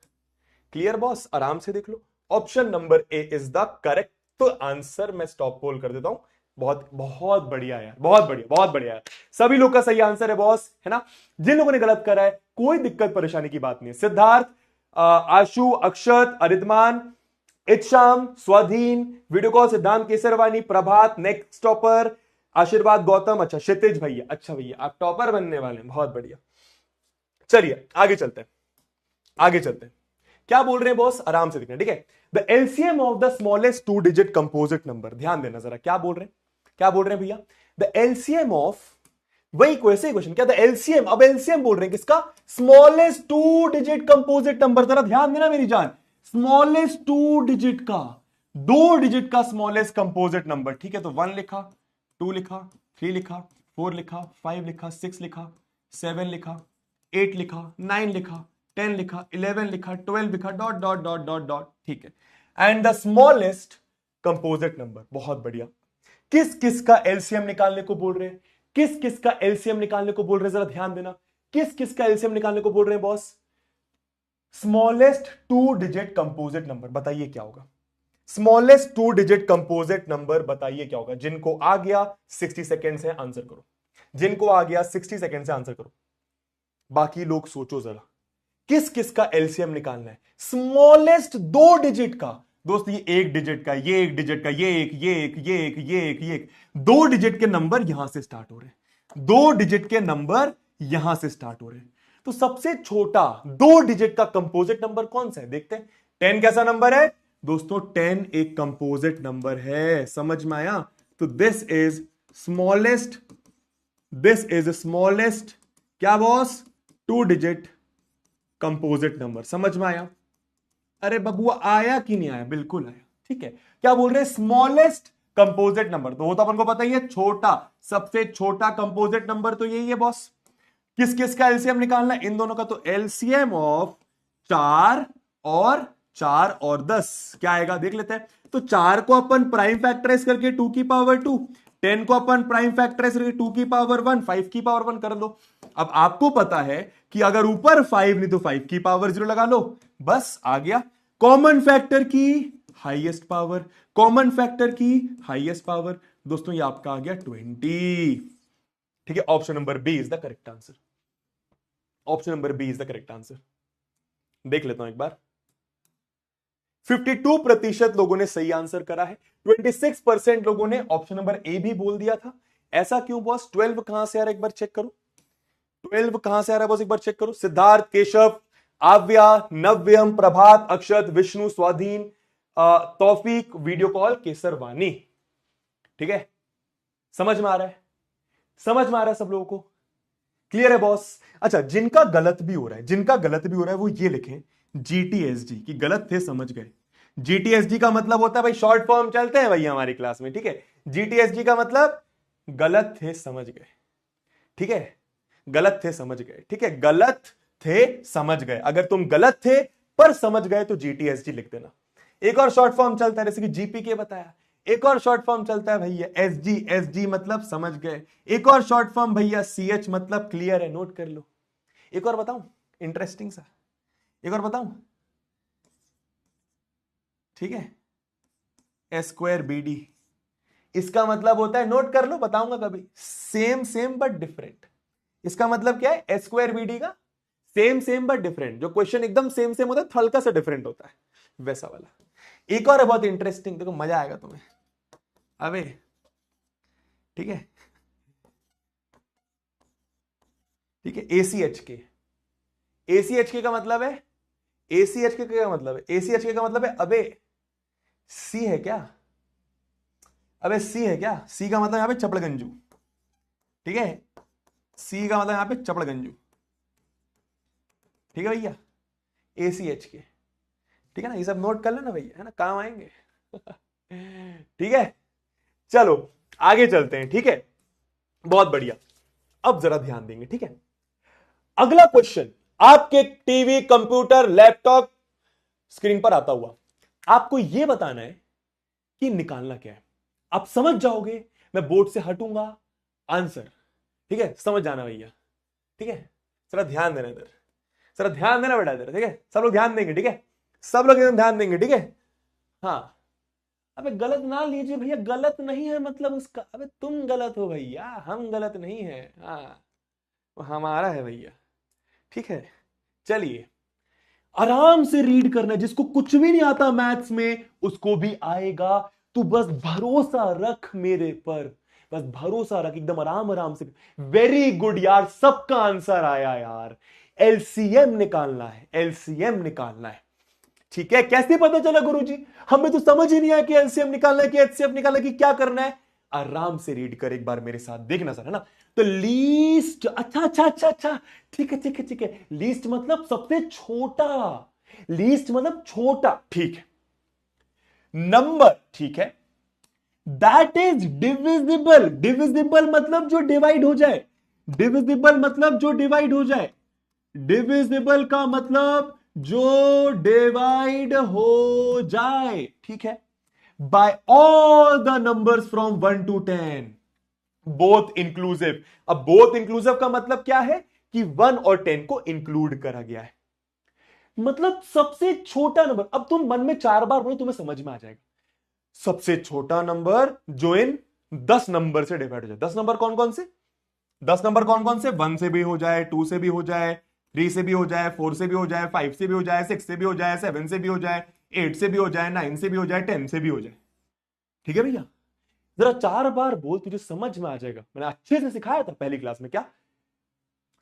A: Clear boss? आराम से देख लो, option number A is the correct तो आंसर। मैं स्टॉप पोल कर देता हूं। बहुत बहुत बढ़िया यार, बहुत बढ़िया बहुत बढ़िया यार, सभी लोग का सही आंसर है बॉस, है ना। जिन लोगों ने गलत करा है कोई दिक्कत परेशानी की बात नहीं है। सिद्धार्थ, आशु, अक्षत, अरिधमान, इच्छाम, स्वाधीन, वीडियो कॉल सिद्धांत केसरवानी, प्रभात, नेक्स्ट टॉपर, आशीर्वाद, गौतम, अच्छा क्षितिज भैया, अच्छा भैया आप टॉपर बनने वाले हैं, बहुत बढ़िया। चलिए आगे चलते हैं, आगे चलते हैं। क्या बोल रहे हैं बॉस? आराम से देखना, ठीक है। The LCM of the smallest 2 digit composite number, ध्यान देना जरा, क्या बोल रहे हैं? क्या बोल रहे हैं भैया? द एलसीएम ऑफ, वही क्वेश्चन, क्या द एलसीएम, अब एलसीएम बोल रहे हैं किसका? Smallest 2 digit composite number. जरा ध्यान देना मेरी जान, स्मॉलेस्ट 2 डिजिट का, 2 डिजिट का स्मॉलेस्ट कंपोजिट नंबर, ठीक है। तो 1 लिखा, 2 लिखा, 3 लिखा, 4 लिखा, 5 लिखा, 6 लिखा, 7 लिखा, 8 लिखा, 9 लिखा, 10 लिखा, 11 लिखा, 12 लिखा, dot dot dot dot dot, ठीक है। And the smallest composite number, बहुत बढ़िया। किस किस का एलसीएम निकालने को बोल रहे हैं? किस किस का एलसीएम निकालने को बोल रहे हैं? जरा ध्यान देना, किस किस का एलसीएम निकालने को बोल रहे हैं boss? Smallest 2 digit composite number. बताइए क्या होगा?
B: स्मॉलेस्ट 2 डिजिट कंपोजिट नंबर बताइए क्या होगा। जिनको आ गया 60 सेकेंड से आंसर करो, जिनको आ गया 60 सेकेंड से आंसर करो। बाकी लोग सोचो जरा, किस किस का एलसीएम निकालना है स्मॉलेस्ट 2 डिजिट का। दोस्त ये 1 डिजिट का, ये 1 डिजिट का, ये एक, ये एक, ये एक, ये एक, ये एक, 2 डिजिट के नंबर यहां से स्टार्ट हो रहे हैं, 2 डिजिट के नंबर यहां से स्टार्ट हो रहे हैं। तो सबसे छोटा 2 डिजिट का कंपोजिट नंबर कौन सा है देखते हैं। 10 कैसा नंबर है दोस्तों? 10 एक कंपोजिट नंबर है, समझ में आया? तो this is smallest, this is smallest क्या बॉस? 2 digit composite number. समझ में आया? अरे बबुआ आया कि नहीं आया? बिल्कुल आया। ठीक है, क्या बोल रहे हैं? Smallest composite number. तो वो तो अपन को पता ही है, छोटा, सबसे छोटा कंपोजिट नंबर तो यही है बॉस। किस किस का एलसीएम निकालना है? इन दोनों का। तो एलसीएम ऑफ 4 और 10 क्या आएगा देख लेते हैं। तो 4 को अपन प्राइम फैक्टराइज करके 2 की पावर 2, 10 को अपन प्राइम फैक्टराइज करके 2 की पावर 1, 5 की पावर 1 कर दो। अब आपको पता है कि अगर ऊपर 5 नहीं तो 5 की पावर 0 लगा लो, बस आ गया। कॉमन फैक्टर की हाईएस्ट पावर, कॉमन फैक्टर की हाईएस्ट पावर। दोस्तों ये आपका आ गया 20। ठीक है, option number B is the correct answer. Option number B is the correct answer. देख लेता हूं एक बार। 52% लोगों ने सही आंसर करा है, 26% लोगों ने ऑप्शन नंबर ए भी बोल दिया था। ऐसा क्यों बॉस? 12 कहां से आ रहा है एक बार चेक करो। 12 कहां से आ रहा है बॉस एक बार चेक करो। सिद्धार्थ, केशव, आव्या, नव्यम, प्रभात, अक्षत, विष्णु, स्वाधीन, तौफीक, वीडियो कॉल, केसर वानी। ठीक है, समझ में आ रहा है? समझ में आ रहा है सब लोगों को? क्लियर है बॉस? अच्छा, जिनका गलत भी हो रहा है, जिनका गलत भी हो रहा है वो ये लिखें जीटीएसजी की गलत थे, समझ गए। जीटीएसजी का मतलब होता है भाई, शॉर्ट फॉर्म चलते हैं भैया हमारी क्लास में। ठीक है, जीटीएसजी का मतलब गलत थे समझ गए। ठीक है, गलत थे समझ गए। ठीक है, गलत थे समझ गए। अगर तुम गलत थे पर समझ गए तो जीटीएसजी लिख देना। एक और शॉर्ट फॉर्म चलता है जैसे कि जीपीके बताया। एक और शॉर्ट फॉर्म चलता है भैया एसजी, एसजी मतलब समझ गए। एक और शॉर्ट फॉर्म भैया सीएच मतलब क्लियर है, नोट कर लो। एक और बताऊं इंटरेस्टिंग सा, एक और बताऊं? ठीक है, एस स्क्वायर बी डी, इसका मतलब होता है, नोट कर लो, बताऊंगा कभी, सेम सेम बट डिफरेंट। इसका मतलब क्या है? एस स्क्वायर बी डी का सेम सेम बट डिफरेंट। जो क्वेश्चन एकदम सेम सेम होता है, हल्का सा डिफरेंट होता है, वैसा वाला। एक और है बहुत इंटरेस्टिंग, देखो मजा आएगा तुम्हें। अबे ठीक है, ठीक है, एसीएचके। एसीएचके का मतलब है, एसीएचके का मतलब है, एसीएचके का मतलब है अबे सी है क्या? अबे सी है क्या? सी का मतलब यहां पे चपड़गंजू। ठीक है, सी का मतलब यहां पे चपड़गंजू। ठीक है भैया, एसीएचके। ठीक है ना, ये सब नोट कर लेना भैया, है ना, काम आएंगे। ठीक है, चलो आगे चलते हैं। ठीक है, बहुत बढ़िया। अब जरा ध्यान देंगे। ठीक है, अगला क्वेश्चन आपके टीवी, कंप्यूटर, लैपटॉप स्क्रीन पर आता हुआ, आपको यह बताना है कि निकालना क्या है। आप समझ जाओगे, मैं बोर्ड से हटूंगा, आंसर। ठीक है, समझ जाना भैया। ठीक है, जरा ध्यान देना इधर, जरा ध्यान देना बेटा इधर। ठीक है, सब लोग ध्यान देंगे। ठीक है, सब लोग एकदम ध्यान देंगे। ठीक है, हाँ। अबे गलत ना लीजिए भैया, गलत नहीं है मतलब उसका, अबे तुम गलत हो भैया, हम गलत नहीं है। हाँ, वो हमारा है भैया। ठीक है, चलिए आराम से रीड करना है। जिसको कुछ भी नहीं आता मैथ्स में उसको भी आएगा। तू बस भरोसा रख मेरे पर, बस भरोसा रख, एकदम आराम आराम से। वेरी गुड यार, सबका आंसर आया यार। एलसीएम निकालना है, एलसीएम निकालना है। ठीक है, कैसे पता चला गुरुजी? हमें तो समझ ही नहीं आया कि एलसीएम निकालना है कि एचसीएफ निकालना है कि क्या करना है। आराम से रीड कर एक बार मेरे साथ, देखना सर, है ना। तो लीस्ट, अच्छा अच्छा अच्छा अच्छा, ठीक है ठीक है ठीक है। लीस्ट मतलब सबसे छोटा, लीस्ट मतलब छोटा। ठीक है, नंबर, ठीक है, दैट इज डिविजिबल। डिविजिबल मतलब जो डिवाइड हो जाए, डिविजिबल मतलब जो डिवाइड हो जाए, डिविजिबल का मतलब जो डिवाइड हो जाए। ठीक है, by all the numbers from 1 to 10, both inclusive. अब बोथ इंक्लूसिव का मतलब क्या है कि 1 और 10 को इंक्लूड करा गया है, मतलब सबसे छोटा नंबर। अब तुम मन में 4 बार बोलो, तुम्हें समझ में आ जाएगा। सबसे छोटा नंबर जो इन 10 नंबर से डिवाइड हो जाए। 10 नंबर कौन कौन से? 10 नंबर कौन कौन से? 1 से भी हो जाए, 2 से भी हो जाए, 3 से भी हो जाए, 4 से भी हो जाए, 5 से भी हो जाए, 6 से भी हो जाए, 7 से भी हो जाए, 8 से भी हो जाए, 9 से भी हो जाए, 10 से भी हो जाए। ठीक है भैया, जरा 4 बार बोल, तुझे समझ में आ जाएगा। मैंने अच्छे से सिखाया था पहली क्लास में। क्या?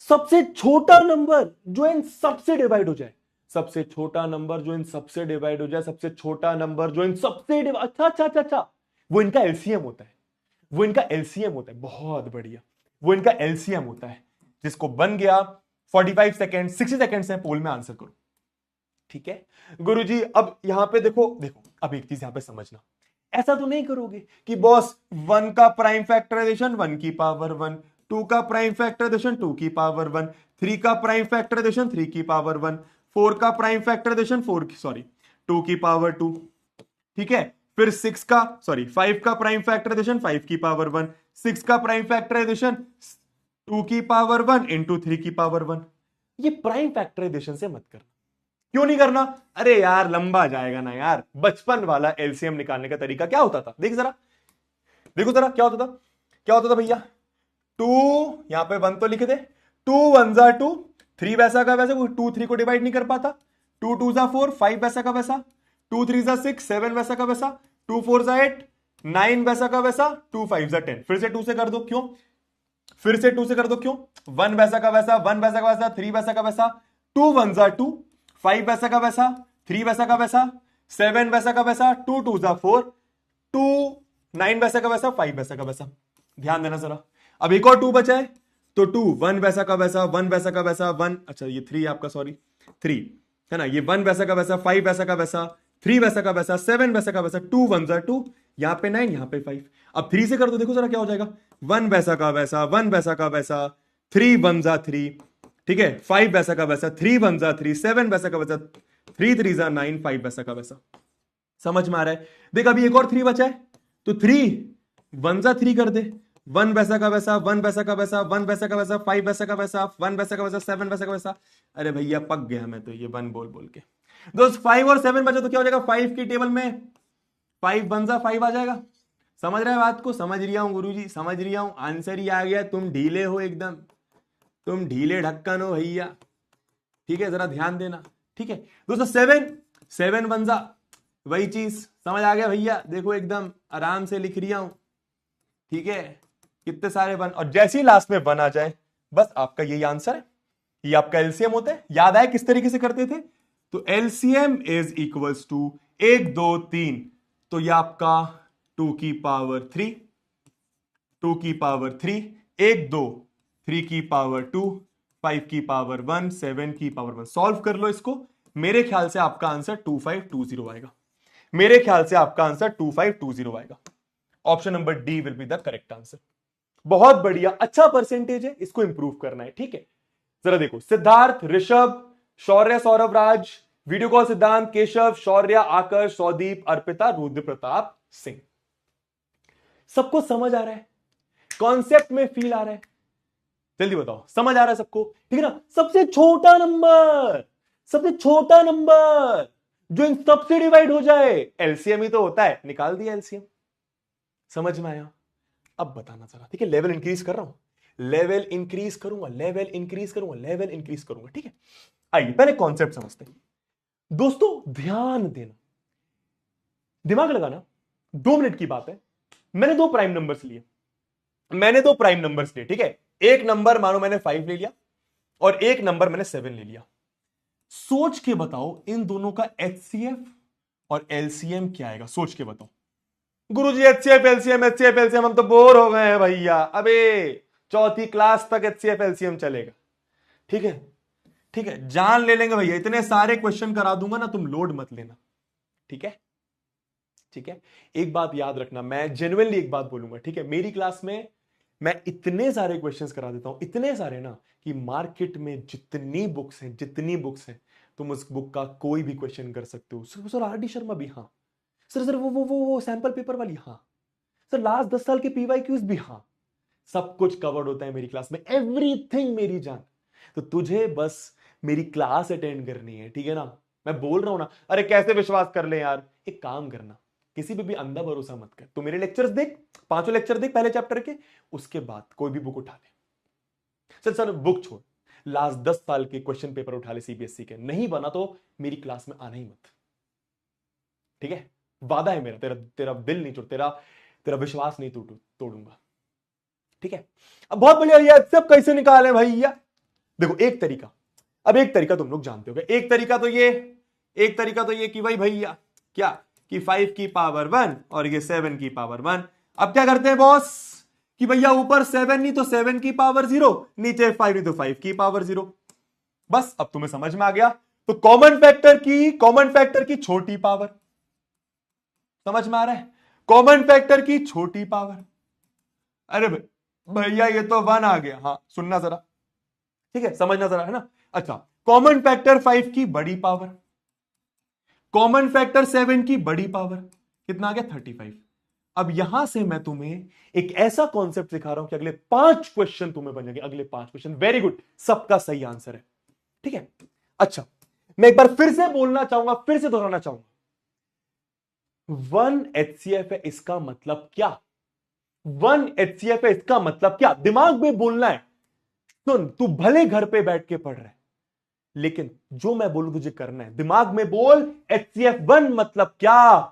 B: सबसे छोटा नंबर जो इन सबसे डिवाइड हो जाए, सबसे छोटा नंबर जो इन सबसे डिवाइड हो जाए, सबसे छोटा नंबर जो इन सबसे अच्छा अच्छा अच्छा अच्छा, वो इनका एलसीएम होता है। वो इनका एलसीएम होता है। बहुत बढ़िया, वो इनका एलसीएम होता है, जिसको बन गया 45 सेकेंड, 60 सेकेंड है। पोल में आंसर करो। ठीक है गुरुजी, अब यहां पे देखो देखो, अब एक चीज यहां पे समझना, ऐसा तो नहीं करोगे कि बॉस 1 का प्राइम फैक्टराइजेशन 1 की पावर 1, 2 का प्राइम फैक्टराइजेशन 2 की पावर 1, 3 का प्राइम फैक्टराइजेशन 3 की पावर 1, 4 का प्राइम फैक्टराइजेशन 2 की पावर 2। ठीक है, फिर 5 का प्राइम फैक्टराइजेशन 5 की पावर 1, 6 का प्राइम फैक्टराइजेशन 2 की पावर 1 इंटू 3 की पावर 1। ये प्राइम फैक्टराइजेशन से मत करना। क्यों नहीं करना? अरे यार लंबा जाएगा ना यार। बचपन वाला एलसीएम निकालने का तरीका क्या होता था? देख जरा, देखो जरा क्या होता था। क्या होता था भैया? 2, यहां पे 1 तो लिख दे, 2 1 जा 2, 3 वैसा का वैसा, 2 3 को डिवाइड नहीं कर पाता, 2 2 जा 4, 5 वैसा का वैसा, 2 3 जा 6, 7 वैसा का वैसा, 2 4 जा 8, 9 वैसा का वैसा, 2 5 जा 10। फिर से 2 से कर दो, क्यों? फिर से 2 से कर दो, क्यों? 1 वैसा का वैसा, 1 वैसा का वैसा, 3 वैसा का वैसा, 2 1 जा 2, 5 वैसा का वैसा, 3 वैसा का वैसा, 7 वैसा का वैसा, 2 2 जा 4, 2 9 वैसा का वैसा, 5 वैसा का वैसा। ध्यान देना जरा। अब एक और 2 बचा है, तो 2 1 वैसा का वैसा, 1 वैसा का वैसा, 1, अच्छा ये 3 आपका, सॉरी 3 है ना, ये 1 वैसा का वैसा, 5 वैसा का वैसा, 3 वैसा का वैसा, 7 वैसा का वैसा, 2 1 जा 2, यहां पे 9, यहां पे 5। अब 3 से कर दो, देखो जरा क्या हो जाएगा। 1 वैसा का वैसा, 1 वैसा का वैसा, 3 1 जा 3, ठीक है, 5 वैसा का वैसा, 3 1 जा 3, 7 वैसा का वैसा, 3 3 जा 9, 5 वैसा का वैसा। समझ में आ रहा है? देख अभी एक और 3 बचा है, तो 3 1 जा 3 कर दे, 1 वैसा का वैसा, 1 वैसा का वैसा, 1 वैसा का वैसा, 5 वैसा का वैसा, 1 वैसा का वैसा, 7 वैसा का वैसा। अरे भैया पक गया मैं तो ये 1 बोल बोल के। दोस्त 5 और 7 बचा तो क्या हो जाएगा? 5 की टेबल में 5 1 जा 5 आ जाएगा। समझ रहे हैं बात को? समझ रिया हूं गुरुजी, समझ रिया हूं। आंसर ही आ गया। तुम ढीले हो एकदम, तुम ढीले ढक्कन हो भैया। ठीक है, जरा ध्यान देना। ठीक है दोस्तों, 7 1 जा, वही चीज समझ आ गया भैया। देखो एकदम आराम से लिख रिया हूं। ठीक है, कितने सारे 1, और जैसे ही लास्ट में 1 आ जाए बस आपका यही आंसर है। ये आपका एलसीएम होता है। याद आया किस तरीके से करते थे? तो एलसीएम इज इक्वल्स टू 1 2 3, तो ये आपका 2 की पावर 3, 2 की पावर 3, 1 2, 3 की पावर 2, 5 की पावर 1, 7 की पावर 1। सॉल्व कर लो इसको। मेरे ख्याल से आपका आंसर 2520 आएगा। मेरे ख्याल से आपका आंसर 2520 आएगा। Option number D will be the correct answer. बहुत बढ़िया, अच्छा परसेंटेज है, इसको इंप्रूव करना है। ठीक है, जरा देखो, सिद्धार्थ, ऋषभ, शौर्य, सौरभ राज, वीडियो कॉल सिद्धांत, केशव, शौर्य, आकर्ष, सौदीप, अर्पिता, रुद्र प्रताप सिंह। सबको समझ आ रहा है? कॉन्सेप्ट में फील आ रहा है? जल्दी बताओ, समझ आ रहा है सबको? ठीक है ना? सबसे छोटा नंबर, सबसे छोटा नंबर जो इन सबसे डिवाइड हो जाए, एलसीएम ही तो होता है। निकाल दिया एलसीएम। समझ में आया? अब बताना जरा। ठीक है, लेवल इंक्रीज कर रहा हूं, लेवल इंक्रीज करूंगा, लेवल इंक्रीज करूंगा, लेवल इंक्रीज करूंगा। ठीक है, आइए पहले कॉन्सेप्ट समझते हैं। दोस्तों ध्यान देना, दिमाग लगाना। 2 मिनट की बात है। मैंने 2 प्राइम नंबर्स लिए, मैंने 2 प्राइम नंबर्स लिए। ठीक है, एक नंबर मानो मैंने 5 ले लिया और एक नंबर मैंने 7 ले लिया। सोच के बताओ इन दोनों का एचसीएफ और एलसीएम क्या आएगा? सोच के बताओ। गुरुजी एचसीएफ एलसीएम हम तो बोर हो गए हैं भैया। अबे 4th क्लास तक एचसीएफ एलसीएम चलेगा। ठीक है, ठीक है, जान ले लेंगे भैया। इतने सारे क्वेश्चन करा दूंगा ना, तुम लोड मत लेना। ठीक है, ठीक है। एक बात याद रखना, मैं जेन्युइनली एक बात बोलूंगा। ठीक है, मेरी क्लास में मैं इतने सारे क्वेश्चंस करा देता हूं, इतने सारे ना, कि मार्केट में जितनी बुक्स हैं, जितनी बुक्स हैं, तुम उस बुक का कोई भी क्वेश्चन कर सकते हो। Sir RD. शर्मा भी, हाँ सर वो सैंपल पेपर वाली, हाँ सर लास्ट 10 साल के पीवाईक्यूज भी, हाँ सब कुछ कवर्ड होता है मेरी क्लास में, एवरीथिंग मेरी जान। तो तुझे बस मेरी क्लास अटेंड करनी है। ठीक है ना? मैं बोल रहा हूं ना, अरे कैसे विश्वास कर ले यार। एक काम करना, किसी पे भी अंधा भरोसा मत कर। तू मेरे लेक्चर्स देख, 5 लेक्चर देख पहले चैप्टर के, उसके बाद कोई भी बुक उठा ले। चल सर बुक छोड़, लास्ट 10 साल के क्वेश्चन पेपर उठा ले सीबीएसई के, नहीं बना तो मेरी क्लास में आना ही मत, ठीक है? वादा है मेरा, तेरा तेरा दिल नहीं तोड़, तेरा विश्वास नहीं तोड़ूंगा, ठीक है? अब बहुत बढ़िया, ये सब कैसे निकाले भैया? देखो एक तरीका, अब एक तरीका तुम लोग जानते हो, एक तरीका तो ये कि भाई भैया क्या कि 5 की पावर 1 और ये 7 की पावर 1। अब क्या करते हैं बॉस कि भैया ऊपर 7 नहीं तो 7 की पावर 0, नीचे 5 नहीं तो 5 की पावर 0। बस अब तुम्हें समझ में आ गया। तो कॉमन फैक्टर की छोटी पावर, समझ में आ रहा है? कॉमन फैक्टर की छोटी पावर। अरे भैया ये तो 1 आ गया, हाँ सुनना जरा, ठीक है, समझना जरा, है ना? अच्छा, कॉमन फैक्टर 5 की बड़ी पावर, कॉमन फैक्टर 7 की बड़ी पावर, कितना आ गया? 35। अब यहां से मैं तुम्हें एक ऐसा कॉन्सेप्ट सिखा रहा हूं कि अगले 5 क्वेश्चन तुम्हें बनेंगे, अगले 5 क्वेश्चन, वेरी गुड, सबका सही आंसर है, ठीक है? अच्छा, मैं एक बार फिर से बोलना चाहूंगा, फिर से दोहराना चाहूंगा, 1 HCF है, इसका मतलब क्या? 1 HCF है, इसका मतलब क्या? दिमाग में बोलना है। सुन, तू भले घर पे बैठ के पढ़ रहा है, लेकिन जो मैं बोलूं तुझे करना है, दिमाग में बोल। HCF 1 मतलब क्या?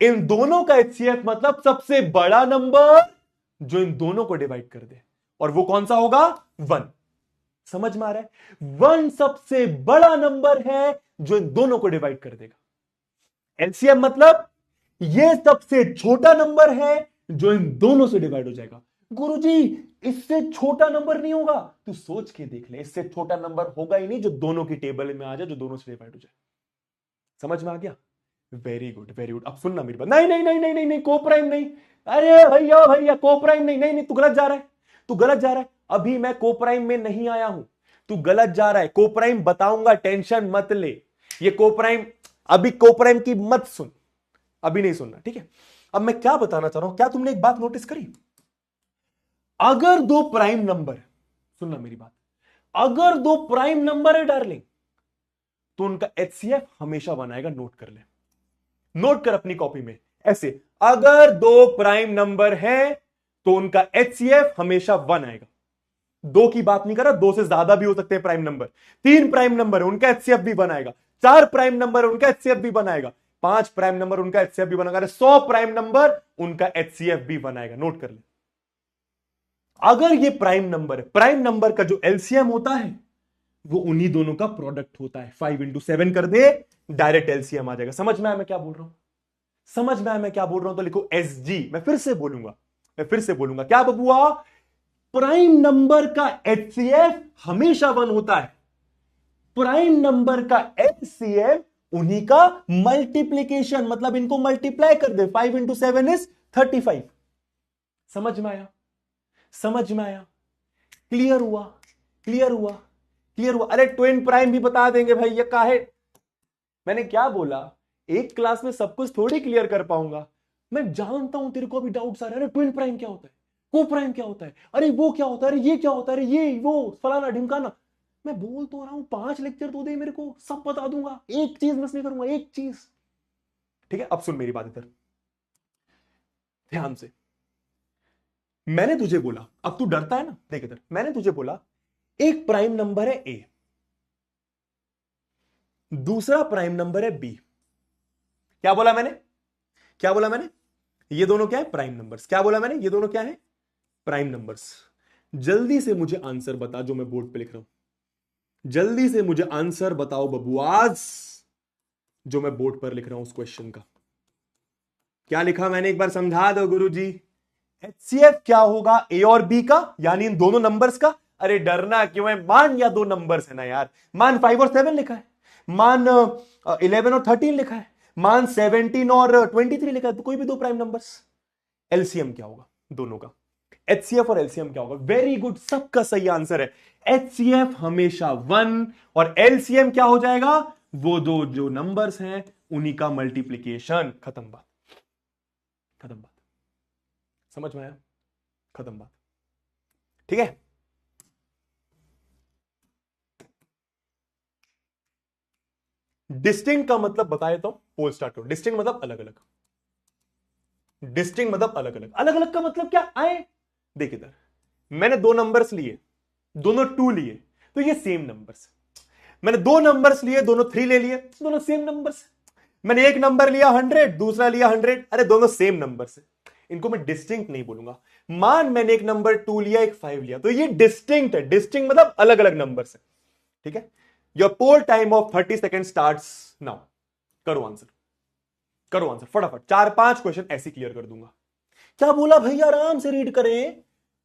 B: इन दोनों का HCF मतलब सबसे बड़ा नंबर जो इन दोनों को डिवाइड कर दे, और वो कौन सा होगा? 1। समझ में आ रहा है? 1 सबसे बड़ा नंबर है जो इन दोनों को डिवाइड कर देगा। LCM मतलब ये सबसे छोटा नंबर है जो इन दोनों से डिवाइड हो जाएगा। गुरुजी इससे छोटा नंबर नहीं होगा, तू सोच के देख ले, इससे छोटा नंबर होगा ही नहीं जो दोनों की टेबल में आ जाए, जो दोनों से डिवाइड हो जाए। समझ में आ गया? Very good, very good. अब सुनना मेरी बात। नहीं नहीं नहीं नहीं नहीं नहीं, को प्राइम नहीं। अरे भैया भैया, को प्राइम नहीं, नहीं नहीं, तू गलत जा रहा है, तू गलत जा रहा है। अभी मैं को प्राइम में नहीं आया हूं, तू गलत जा रहा है। को प्राइम बताऊंगा, टेंशन मत ले। ये को प्राइम, अभी को प्राइम की मत सुन, अभी नहीं सुनना, ठीक है? अब मैं क्या बताना चाह रहा हूं, क्या तुमने एक बात नोटिस करी? अगर 2 प्राइम नंबर, सुनना मेरी बात, अगर 2 प्राइम नंबर है डार्लिंग, तो उनका HCF हमेशा 1 आएगा। नोट कर ले, नोट कर अपनी कॉपी में ऐसे, अगर 2 प्राइम नंबर है तो उनका HCF हमेशा 1 आएगा। 2 की बात नहीं कर रहा, 2 से ज्यादा भी हो सकते हैं प्राइम नंबर। 3 प्राइम नंबर है, उनका HCF भी 1 आएगा। 4 प्राइम नंबर है, उनका HCF भी 1 आएगा। 5 प्राइम नंबर, उनका HCF भी 1 आएगा। 100 प्राइम नंबर, उनका HCF भी 1 आएगा। नोट कर ले, अगर ये प्राइम नंबर है, प्राइम नंबर का जो LCM होता है वो उन्हीं दोनों का प्रोडक्ट होता है। 5 इंटू 7 कर दे, डायरेक्ट LCM आ जाएगा। समझ में आया मैं क्या बोल रहा हूं? समझ में आया मैं क्या बोल रहा हूं? तो लिखो SG। मैं फिर से बोलूंगा, क्या बबुआ? प्राइम नंबर का HCF हमेशा 1 होता है। प्राइम नंबर का LCM उन्हीं का मल्टीप्लीकेशन, मतलब इनको मल्टीप्लाई कर दे। 5 इंटू 7 इज 35। समझ में आया? समझ में आया? क्लियर हुआ? क्लियर हुआ? क्लियर हुआ? अरे ट्विन प्राइम भी बता देंगे भाई, ये काहे, मैंने क्या बोला, एक क्लास में सब कुछ थोड़ी क्लियर कर पाऊंगा। मैं जानता हूं तेरे को अभी डाउट्स आ रहे हैं, अरे ट्विन प्राइम क्या होता है, को प्राइम क्या होता है, अरे वो क्या होता है, अरे ये क्या होता है, अरे ये वो फलाना ढिमकाना। मैं बोल तो रहा हूं 5 लेक्चर तो दे मेरे को, सब बता दूंगा, एक चीज मिस नहीं करूंगा, एक चीज, ठीक है? अब सुन मेरी बात इधर ध्यान से। मैंने तुझे बोला, अब तू डरता है ना, देख इधर, मैंने तुझे बोला एक प्राइम नंबर है A, दूसरा प्राइम नंबर है B। क्या बोला मैंने? क्या बोला मैंने? ये दोनों क्या है? Prime numbers. क्या बोला मैंने? ये दोनों क्या है? Prime numbers. जल्दी से मुझे आंसर बता जो मैं बोर्ड पे लिख रहा हूं, जल्दी से मुझे आंसर बताओ बबुआज, जो मैं बोर्ड पर लिख रहा हूं उस क्वेश्चन का। क्या लिखा मैंने, एक बार समझा दो गुरुजी। HCF क्या होगा A और B का, यानी इन दोनों नंबर्स का? अरे डरना क्यों है, मान या 2 नंबर्स है ना यार, मान 5 और 7 लिखा है, मान 11 और 13 लिखा है, मान 17 और 23 लिखा है, तो कोई भी 2 प्राइम नंबर्स। LCM क्या होगा दोनों का? HCF और LCM क्या होगा? वेरी गुड, सबका सही आंसर है। HCF हमेशा 1 और LCM क्या हो जाएगा? वो 2 जो नंबर्स हैं उन्हीं का मल्टीप्लीकेशन। खत्म बात, खत्म बात। समझ में आया? खत्म बात, ठीक है? डिस्टिंक्ट का मतलब बताए तो पोल स्टार्ट करो। डिस्टिंक्ट मतलब अलग अलग, डिस्टिंक्ट मतलब अलग अलग, अलग अलग का मतलब क्या आए, देख इधर मैंने दो नंबर्स लिए, दोनों 2 लिए, तो ये सेम नंबर्स। मैंने दो नंबर्स लिए, दोनों 3 ले लिए, दोनों सेम नंबर्स। मैंने एक नंबर लिया 100, दूसरा लिया 100, अरे दोनों सेम नंबर्स है, इनको मैं डिस्टिंक्ट नहीं बोलूंगा। मान मैंने एक नंबर 2 लिया, एक 5 लिया, तो ये डिस्टिंक्ट है। डिस्टिंक्ट मतलब अलग अलग नंबर्स है, ठीक है। Your poll time of 30 second starts now. करो आंसर, करो आंसर फटाफट, 4-5 क्वेश्चन ऐसे क्लियर कर दूंगा। क्या बोला भैया, आराम से रीड करें।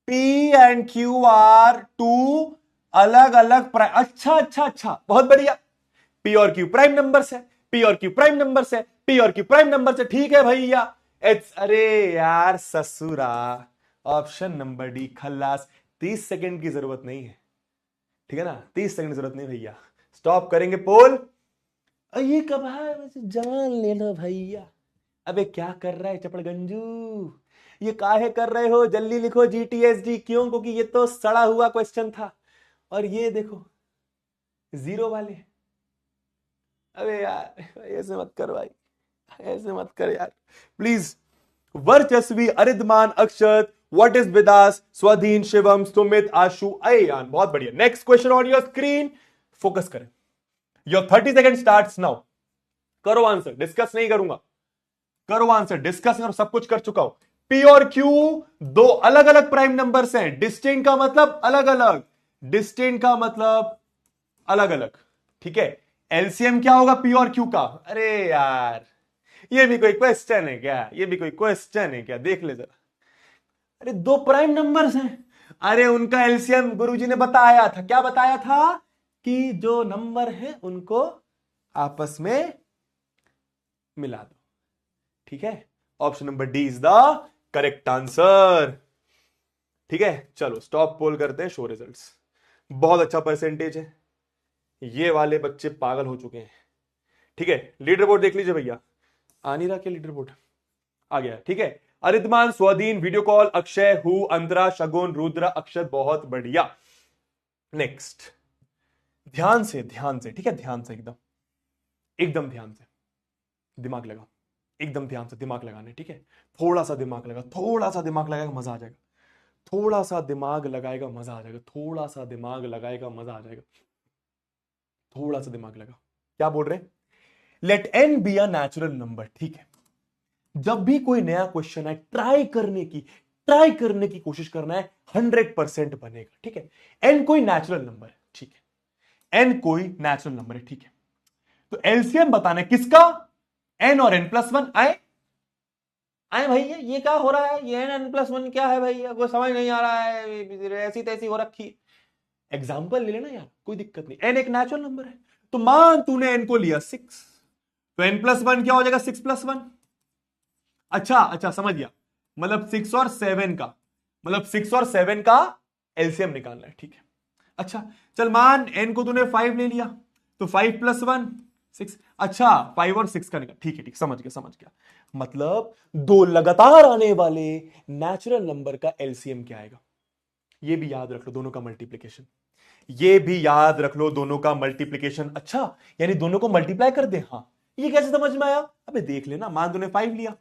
B: P and Q are two अलग अलग प्राइम, अच्छा अच्छा अच्छा, बहुत बढ़िया। P और Q प्राइम नंबर्स है, P और Q प्राइम नंबर्स है, P और Q प्राइम नंबर्स है, ठीक है भैया। अरे यार ससुरा, ऑप्शन नंबर डी खल्लास। 30 सेकंड की जरूरत नहीं है, ठीक है ना, 30 सेकंड की जरूरत नहीं भैया। स्टॉप करेंगे पोल। ये कब है, जान ले लो भैया। अबे क्या कर रहा है चपड़गंजू, ये काहे कर रहे हो, जल्दी लिखो GTSD। क्यों, क्योंकि ये तो सड़ा हुआ क्वेश्चन था, और ये देखो जीरो वाले। अबे यार ऐसे मत कर भाई, ऐसे मत कर यार please. Varchasvi, Aridhaman, Akshat, what is Vidas, Swadhin, Shivam, Sumit, Ashu, Ayaan. बहुत बढ़िया। Next question on your screen, focus करें। Your 30 second starts now. करो आंसर, डिस्कस नहीं करूंगा, करो आंसर, डिस्कस करो, सब कुछ कर चुका हूं। P और Q दो अलग अलग प्राइम नंबर्स हैं। डिस्टिंक्ट का मतलब अलग अलग, डिस्टिंक्ट का मतलब अलग अलग, ठीक है। एलसीएम क्या होगा P और Q का, अरे यार ये भी कोई क्वेश्चन है क्या, ये भी कोई क्वेश्चन है क्या, देख ले जरा। अरे दो प्राइम नंबर्स हैं, अरे उनका एलसीएम गुरुजी ने बताया था, क्या बताया था, कि जो नंबर है उनको आपस में मिला दो, ठीक है। Option number D is the correct answer, ठीक है। चलो स्टॉप पोल करते हैं, शो रिजल्ट्स। बहुत अच्छा परसेंटेज है, ये वाले बच्चे पागल हो चुके हैं, ठीक है। लीडर बोर्ड देख लीजिए भैया, आ नहीं रहा क्या लीडर बोर्ड, आ गया, ठीक है। अरिधमान, स्वाधीन, वीडियो कॉल, अक्षय, हु, अंतरा, शगुन, रुद्र, अक्षत, बहुत बढ़िया। नेक्स्ट, ध्यान से, ठीक है, ध्यान से, एकदम एकदम ध्यान से, दिमाग लगा, एकदम ध्यान से दिमाग लगाने, ठीक है। थोड़ा सा दिमाग लगा, थोड़ा सा दिमाग लगाएगा मजा आ जाएगा, थोड़ा सा दिमाग लगाएगा मजा आ जाएगा, थोड़ा सा दिमाग लगाएगा मजा आ जाएगा, थोड़ा सा दिमाग लगा। क्या बोल रहे हैं, let n be a natural number, ठीक है। जब भी कोई नया क्वेश्चन है, ट्राई करने की कोशिश करना है, 100% बनेगा, ठीक है। एन कोई नेचुरल नंबर है, ठीक है, एन कोई नेचुरल नंबर है, ठीक है। तो एलसीएम बताना है किसका, एन और n+1 आए आए भैया। ये क्या हो रहा है, ये n+1 क्या है भैया, कोई समझ नहीं आ रहा है, ऐसी तैसी हो रखी। एग्जाम्पल ले लेना यार, कोई दिक्कत नहीं, एन एक नेचुरल नंबर है। तो मान तूने एन को लिया 6, तो n+1 क्या हो जाएगा, 6+1। अच्छा अच्छा समझ गया, मतलब 6 और 7 का, मतलब 6 और 7 का एलसीएम निकालना है, ठीक है। अच्छा चल, मान एन को तूने 5 ले लिया, तो 5+1 6। अच्छा 5 और 6 का निकाल, ठीक है, ठीक, समझ गया समझ गया। मतलब दो लगातार आने वाले नेचुरल नंबर का एलसीएम क्या आएगा, ये भी याद रख लो, दोनों का मल्टीप्लीकेशन, ये भी याद रख लो, दोनों का मल्टीप्लीकेशन। अच्छा यानी दोनों को मल्टीप्लाई कर दे, हाँ। ये कैसे समझ में आया, अबे देख लेना, मान तूने 5 लिया,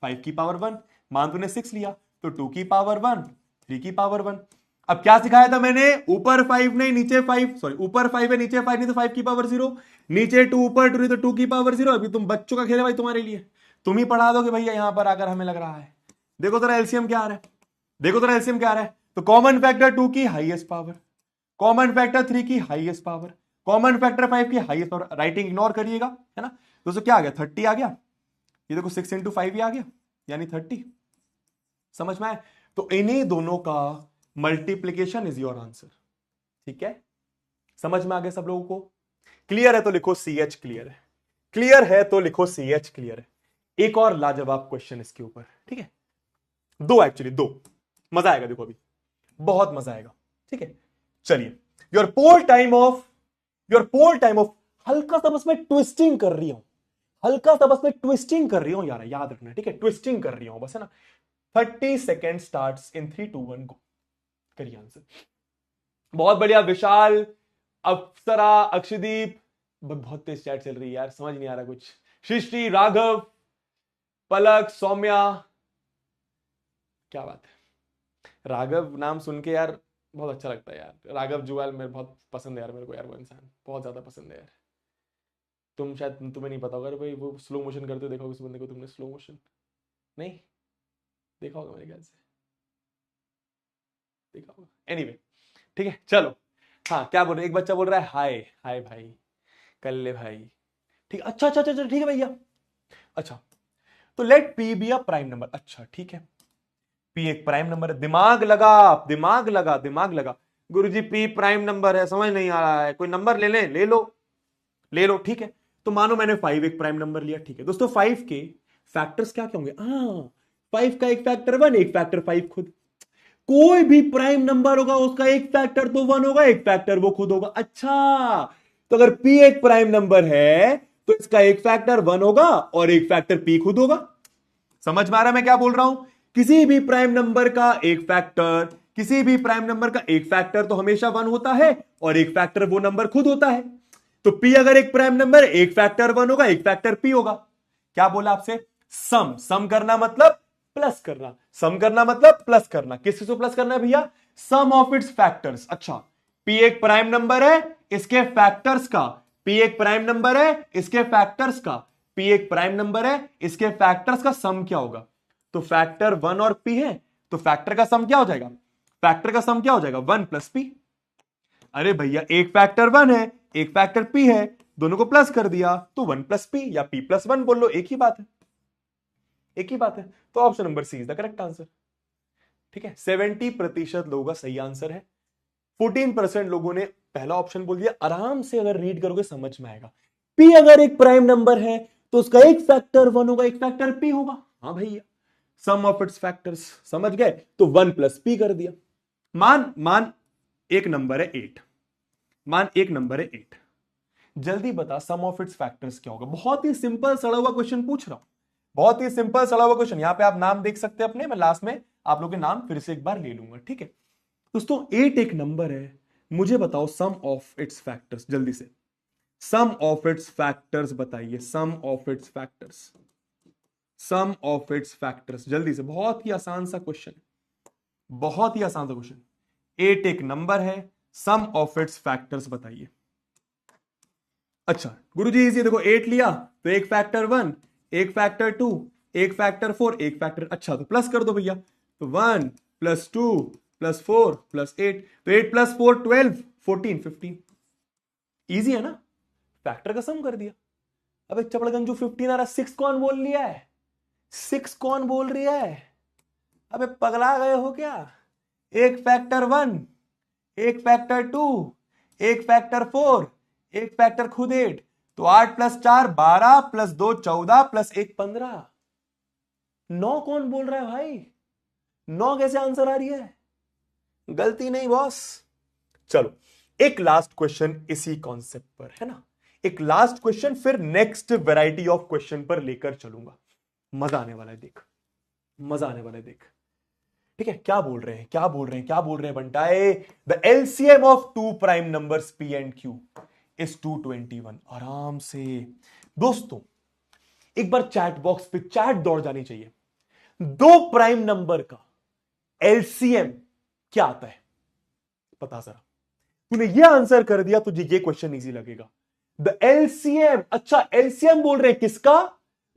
B: 5 की पावर 1, मान तूने 6 लिया, तो 2 की पावर 1, 3 की पावर 1। अब क्या सिखाया था मैंने, ऊपर 5 नहीं नीचे 5, सॉरी ऊपर 5 है नीचे 5 नहीं, तो 5 की पावर 0, नीचे 2 ऊपर 2 नहीं तो 2 की पावर 0। अभी तुम बच्चों का खेल है भाई, तुम्हारे लिए तुम ही पढ़ा दोगे भैया यहां पर आकर, हमें लग रहा है। देखो तेरा एलसीएम क्या आ रहा है, देखो तेरा एलसीएम क्या आ रहा है। तो कॉमन फैक्टर 2 की हाईएस्ट पावर, कॉमन फैक्टर 3 की हाईएस्ट पावर, कॉमन फैक्टर 5 की हाईएस्ट पावर, राइटिंग इग्नोर करिएगा, है ना। दोस्तों क्या आ गया, 30 आ गया, ये देखो 6 × 5 ही आ गया, यानी 30। समझ में आए, तो इन्हीं दोनों का मल्टीप्लीकेशन इज योर आंसर, ठीक है। समझ में आ गया सब लोगों को, क्लियर है तो लिखो CH क्लियर है, क्लियर है तो लिखो CH क्लियर है। एक और लाजवाब क्वेश्चन इसके ऊपर, ठीक है, दो एक्चुअली दो, मजा आएगा, देखो अभी बहुत मजा आएगा, ठीक है। चलिए, योर पोल टाइम ऑफ, हल्का सा बस मैं ट्विस्टिंग कर रही हूं, हल्का सा बस मैं ट्विस्टिंग कर रही हूं यार, याद रखना, ठीक है, ट्विस्टिंग कर रही हूं बस, है ना। 30 सेकेंड स्टार्ट्स इन 3 2 1 गो, करिए आंसर। बहुत बढ़िया, विशाल, अप्सरा, अक्षदीप, बहुत तेज चैट चल रही है यार, समझ नहीं आ रहा कुछ। सृष्टि, राघव, पलक, सौम्या, क्या बात है, राघव नाम सुन के यार बहुत अच्छा लगता है यार। राघव जुआल मेरे बहुत पसंद है यार, मेरे को यार वो इंसान बहुत ज्यादा पसंद है यार। तुम शायद तुम्हें नहीं पता होगा, अरे भाई वो स्लो मोशन करते हुए देखा होगा उस बंदे को तुमने, स्लो मोशन नहीं देखा होगा मेरे ख्याल से, देखा होगा। एनीवे ठीक है चलो। हाँ क्या बोल रहे, एक बच्चा बोल रहा है हाय हाय भाई, कल्ले भाई। ठीक, अच्छा अच्छा अच्छा अच्छा, ठीक है भैया। अच्छा तो let p be a prime number. अच्छा ठीक है, पी एक प्राइम नंबर है। दिमाग लगा दिमाग लगा दिमाग लगा। गुरुजी पी प्राइम नंबर है, समझ नहीं आ रहा है, कोई नंबर ले ले लो ले लो। ठीक है तो मानो मैंने 5 एक प्राइम नंबर लिया। ठीक है दोस्तों, 5 के फैक्टर्स क्या क्या होंगे? हाँ 5 का एक फैक्टर 1, एक फैक्टर 5 खुद। कोई भी प्राइम नंबर होगा उसका एक फैक्टर तो 1 होगा, एक फैक्टर वो खुद होगा। अच्छा तो अगर p एक प्राइम नंबर है तो इसका एक फैक्टर 1 होगा और एक फैक्टर p खुद होगा। समझ में आ रहा है मैं क्या बोल रहा हूं? किसी भी प्राइम नंबर का एक फैक्टर, किसी भी प्राइम नंबर का एक फैक्टर तो हमेशा 1 होता है और एक फैक्टर वो नंबर खुद होता है। तो p अगर एक प्राइम नंबर, एक फैक्टर 1 होगा, एक फैक्टर p होगा। क्या बोला आपसे? सम। सम करना मतलब प्लस करना, सम करना मतलब प्लस करना। किस चीज को प्लस करना है भैया? सम ऑफ इट्स फैक्टर्स। अच्छा p एक प्राइम नंबर है, इसके फैक्टर्स का, p एक प्राइम नंबर है, इसके फैक्टर्स का, p एक प्राइम नंबर है, इसके फैक्टर्स का सम क्या होगा? तो फैक्टर 1 और p है तो फैक्टर का सम क्या हो जाएगा? फैक्टर का सम क्या हो जाएगा? 1 प्लस p। अरे भैया एक फैक्टर 1 है, एक फैक्टर p है, दोनों को प्लस कर दिया तो 1 प्लस p या p प्लस 1 बोल लो, एक ही बात है, एक ही बात है। तो option number C is the correct answer. ठीक है 70% लोगों का सही आंसर है, 14% लोगों ने पहला ऑप्शन बोल दिया। आराम से अगर रीड करोगे समझ में आएगा। p अगर एक प्राइम नंबर है तो उसका एक फैक्टर 1 होगा, एक फैक्टर p होगा। हाँ भैया सम ऑफ इट्स फैक्टर्स, समझ गए? तो 1 प्लस p कर दिया। मान मान एक नंबर है 8, मान एक नंबर है 8, जल्दी बता सम ऑफ इट्स फैक्टर्स क्या होगा? बहुत ही सिंपल सड़ा हुआ क्वेश्चन पूछ रहा हूं, बहुत ही सिंपल सड़ा हुआ क्वेश्चन। यहां पे आप नाम देख सकते हैं अपने, मैं लास्ट में आप लोग के नाम फिर से एक बार ले लूंगा। ठीक है दोस्तों 8 एक नंबर है, मुझे बताओ सम ऑफ इट्स फैक्टर्स, जल्दी से सम ऑफ इट्स फैक्टर्स बताइए, some of its factors, some of its factors जल्दी से। बहुत ही आसान सा क्वेश्चन, बहुत ही आसान सा क्वेश्चन। 8 एक नंबर है, सम ऑफ इट्स फैक्टर्स बताइए। अच्छा गुरुजी इजी, देखो 8 लिया तो एक फैक्टर 1, एक फैक्टर 2, एक फैक्टर 4, एक फैक्टर, अच्छा तो प्लस कर दो भैया। तो 1 प्लस 2 प्लस 4 प्लस 8, तो 8 प्लस 4 12, 14 15। इजी है ना? फैक्टर का सम कर दिया। अब एक चपड़गंजू 15 आ रहा, 6 कौन बोल लिया है? 6 कौन बोल रही है? अबे पगला गए हो क्या? एक फैक्टर 1, एक फैक्टर 2, एक फैक्टर 4, एक फैक्टर खुद 8, तो 8 प्लस 4 12 प्लस 2 14 प्लस 1 15। 9 कौन बोल रहा है भाई? 9 कैसे आंसर आ रही है? गलती नहीं बॉस। चलो एक लास्ट क्वेश्चन इसी कॉन्सेप्ट पर, है ना? एक लास्ट क्वेश्चन, फिर नेक्स्ट वैरायटी ऑफ क्वेश्चन पर लेकर चलूंगा। मजा आने वाला है, देख मजा आने वाला है, देख। ठीक है क्या बोल रहे हैं, क्या बोल रहे हैं, क्या बोल रहे हैं बंटाए? The LCM of two prime numbers p and q is 221। आराम से दोस्तों एक बार चैट बॉक्स पे चैट दौड़ जानी चाहिए। दो प्राइम नंबर का एलसीएम क्या आता है बता जरा। तूने ये आंसर कर दिया तुझे ये क्वेश्चन इजी लगेगा। द एलसीएम, अच्छा एलसीएम बोल रहे हैं किसका?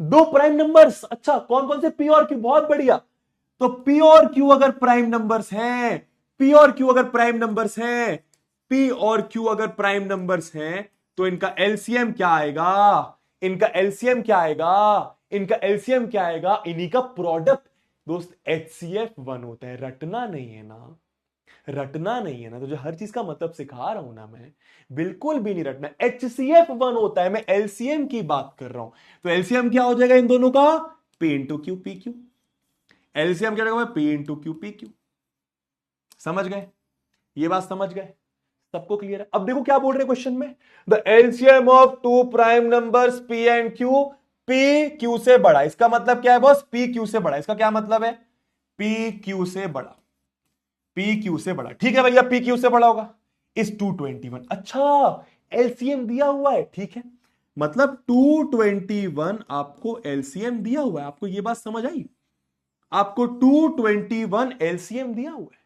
B: दो प्राइम नंबर्स। अच्छा कौन कौन से? p और q, बहुत बढ़िया। तो p और q अगर प्राइम नंबर्स हैं, p और q अगर प्राइम नंबर्स हैं, p और q अगर प्राइम नंबर्स हैं तो इनका एलसीएम क्या आएगा? इनका एलसीएम क्या आएगा? इनका एलसीएम क्या आएगा? इन्हीं का प्रोडक्ट दोस्त HCF 1 होता है। रटना नहीं है ना, रटना नहीं है ना, तुझे हर चीज का मतलब सिखा रहा हूं ना मैं, बिल्कुल भी नहीं रटना। HCF 1 होता है, मैं एलसीएम की बात कर रहा हूं। तो एलसीएम क्या हो जाएगा इन दोनों का? p into Q P Q. LCM क्या होगा? p into Q P Q. समझ गए? ये बात समझ गए? सबको क्लियर है? अब देखो क्या बोल रहे क्वेश्चन में, the LCM of two prime numbers p and q, p q से बड़ा। इसका मतलब क्या है बॉस? p q से बड़ा। इसका क्या मतलब है? p q से बड़ा, p q से बड़ा। ठीक है भैया p q से बड़ा होगा इस 221। अच्छा एलसीएम दिया हुआ है, ठीक है, मतलब 221 आपको एलसीएम दिया हुआ है। आपको ये बात समझ आई? आपको 221 एलसीएम दिया हुआ है।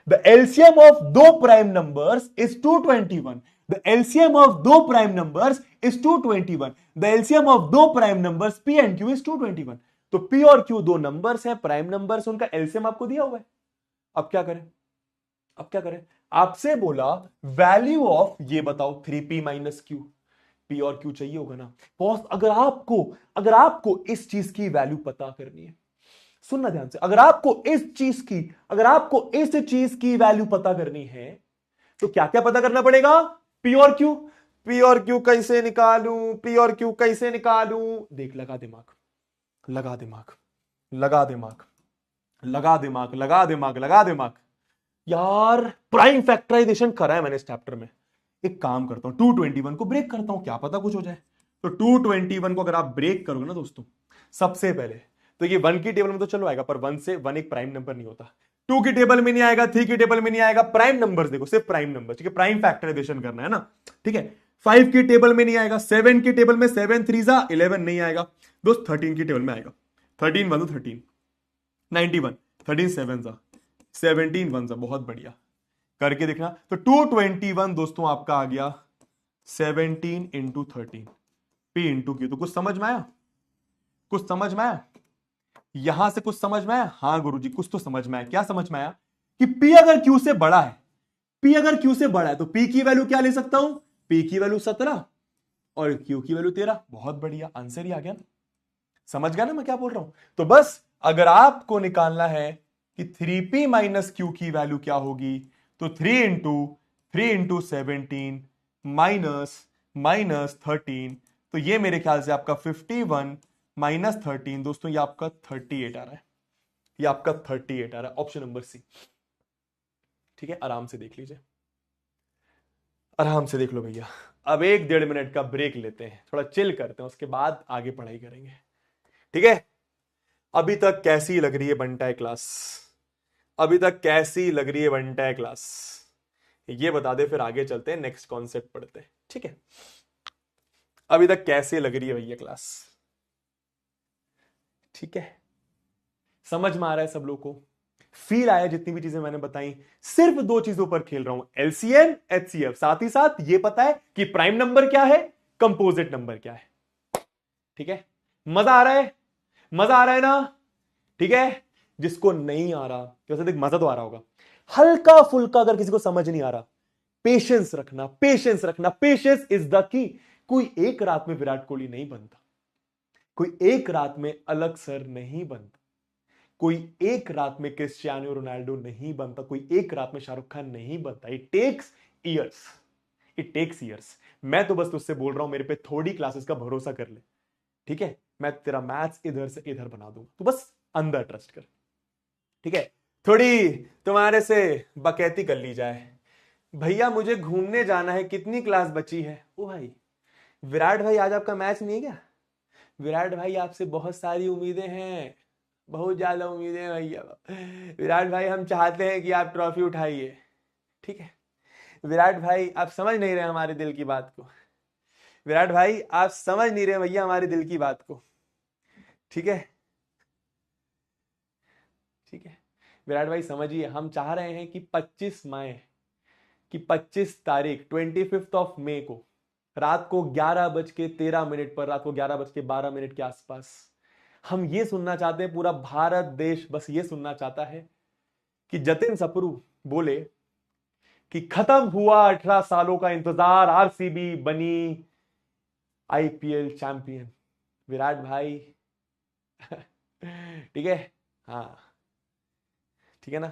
B: द एलसीएम ऑफ दो prime numbers is 221। The LCM of दो prime numbers is 221। The LCM of दो prime numbers P and Q is 221। तो पी और क्यू दो नंबर्स हैं, प्राइम नंबर्स, उनका एलसीएम आपको दिया हुआ है। अब क्या करें? अब क्या करें? आपसे बोला वैल्यू ऑफ, ये बताओ 3p माइनस क्यू। पी और क्यू चाहिए होगा ना बॉस। अगर आपको इस चीज की वैल्यू पता करनी है, सुनना ध्यान से, अगर आपको इस चीज की वैल्यू पता करनी है तो क्या क्या पता करना पड़ेगा? पी और क्यू। पी और क्यू कैसे निकालूं? पी और क्यू कैसे निकालूं? देख, लगा दिमाग, लगा दिमाग, लगा दिमाग, लगा दिमाग, लगा दिमाग, लगा दिमाग। यार प्राइम फैक्टराइजेशन करा है मैंने इस चैप्टर में। एक काम करता हूं, 221 को ब्रेक करता हूं, क्या पता कुछ हो जाए। तो 221 को अगर आप ब्रेक करोगे ना दोस्तों, सबसे पहले तो ये 1 की टेबल में तो चलो आएगा, पर 1 से 1 एक प्राइम नंबर नहीं होता। 2 की टेबल में नहीं आएगा, 3 की टेबल में नहीं आएगा। प्राइम नंबर्स देखो, सिर्फ प्राइम नंबर, ठीक है, प्राइम फैक्टराइजेशन करना है ना, ठीक है। 5 की टेबल में नहीं आएगा, 7 की टेबल में 7 3 11 नहीं आएगा दोस्त, 13 की टेबल में आएगा। 13 1 13 91, 13 7 17 1 बहुत बढ़िया, करके देखना। तो 221 दोस्तों आपका आ गया 17 इंटू 13 पी इंटू क्यू। तो कुछ समझ में आया? कुछ समझ में आया? यहां से कुछ समझ में आया? हाँ गुरुजी कुछ तो समझ में आया। क्या समझ में आया? कि पी अगर क्यू से बड़ा है, पी अगर क्यू से बड़ा है तो पी की वैल्यू क्या ले सकता हूं? पी की वैल्यू 17 और क्यू की वैल्यू 13। बहुत बढ़िया, आंसर ही आ गया ना। समझ गया ना मैं क्या बोल रहा हूं? तो बस अगर आपको निकालना है कि 3p माइनस क्यू की वैल्यू क्या होगी, तो 3 इंटू 17 माइनस 13, तो ये मेरे ख्याल से आपका 51 माइनस 13 दोस्तों, ये आपका 38 आ रहा है। ये आपका 38 आ रहा है, ऑप्शन नंबर सी। ठीक है, आराम से देख लीजिए, आराम से देख लो भैया। अब 1-1.5 मिनट का ब्रेक लेते हैं, थोड़ा चिल करते हैं, उसके बाद आगे पढ़ाई करेंगे। ठीक है, अभी तक कैसी लग रही है बंटा क्लास? अभी तक कैसी लग रही है बंटा क्लास? ये बता दे, फिर आगे चलते हैं, नेक्स्ट कॉन्सेप्ट पढ़ते हैं। ठीक है, अभी तक कैसे लग रही है भैया क्लास? ठीक है, समझ में आ रहा है सब लोग को? फील आया जितनी भी चीजें मैंने बताई? सिर्फ 2 चीजों पर खेल रहा हूं, एलसीएम एचसीएफ, साथ ही साथ ये पता है कि प्राइम नंबर क्या है, कंपोजिट नंबर क्या है। ठीक है, मजा आ रहा है? मजा आ रहा है ना? ठीक है, जिसको नहीं आ रहा, जैसे देख मजा तो आ रहा होगा, हल्का फुल्का अगर किसी को समझ नहीं आ रहा, पेशेंस रखना, पेशेंस रखना, पेशेंस इज द की। कोई एक रात में विराट कोहली नहीं बनता, कोई एक रात में अलग सर नहीं बनता, कोई एक रात में क्रिस्टियानो रोनाल्डो नहीं बनता, कोई एक रात में शाहरुख खान नहीं बनता। It takes years, it takes years. मैं तो बस तुझसे बोल रहा हूं, मेरे पे थोड़ी क्लासेस का भरोसा कर ले। ठीक है, मैं तेरा मैथ्स इधर से इधर बना दूंगा, तो बस अंदर ट्रस्ट कर। ठीक है, थोड़ी तुम्हारे से बकैती कर ली जाए। भैया मुझे घूमने जाना है, कितनी क्लास बची है? ओ भाई विराट भाई, आज आपका मैच नहीं है क्या? विराट भाई आपसे बहुत सारी उम्मीदें हैं, बहुत ज्यादा उम्मीदें हैं भैया। विराट भाई हम चाहते हैं कि आप ट्रॉफी उठाइए। ठीक है विराट भाई, आप समझ नहीं रहे हमारे दिल की बात को। विराट भाई आप समझ नहीं रहे भैया हमारे दिल की बात को। ठीक है, ठीक है विराट भाई समझिए, हम चाह रहे हैं कि 25 मई की 25 तारीख 25 ऑफ मई को रात को 11:13 पर, रात को 11:12 के आसपास हम ये सुनना चाहते हैं, पूरा भारत देश बस ये सुनना चाहता है कि जतिन सप्रू बोले कि खत्म हुआ 18 सालों का इंतजार, आरसीबी बनी आईपीएल चैंपियन। विराट भाई ठीक है, हाँ ठीक है ना?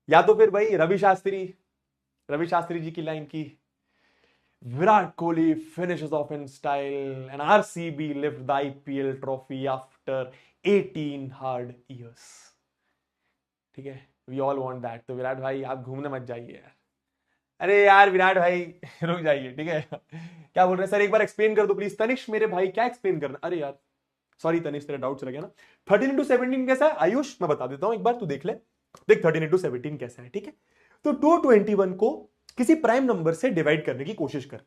B: या तो फिर भाई रवि शास्त्री जी की लाइन की, Virat Kohli finishes off in style and RCB lift the IPL trophy after 18 hard years. ठीक है, we all want that. तो विराट भाई आप घूमने मत जाइए यार। अरे यार विराट भाई रुक जाइए। ठीक है, क्या बोल रहे हैं सर, एक बार एक्सप्लेन कर दो प्लीज। तनिष्क मेरे भाई क्या एक्सप्लेन करना? अरे यार सॉरी तनिष्क, तेरा डाउट चला गया ना। 13 इंटू 17 कैसा है आयुष? मैं बता देता हूं, एक बार तू देख ले। देख 13 इंटू 17 कैसा है। ठीक है, तो 221 को किसी प्राइम नंबर से डिवाइड करने की कोशिश कर।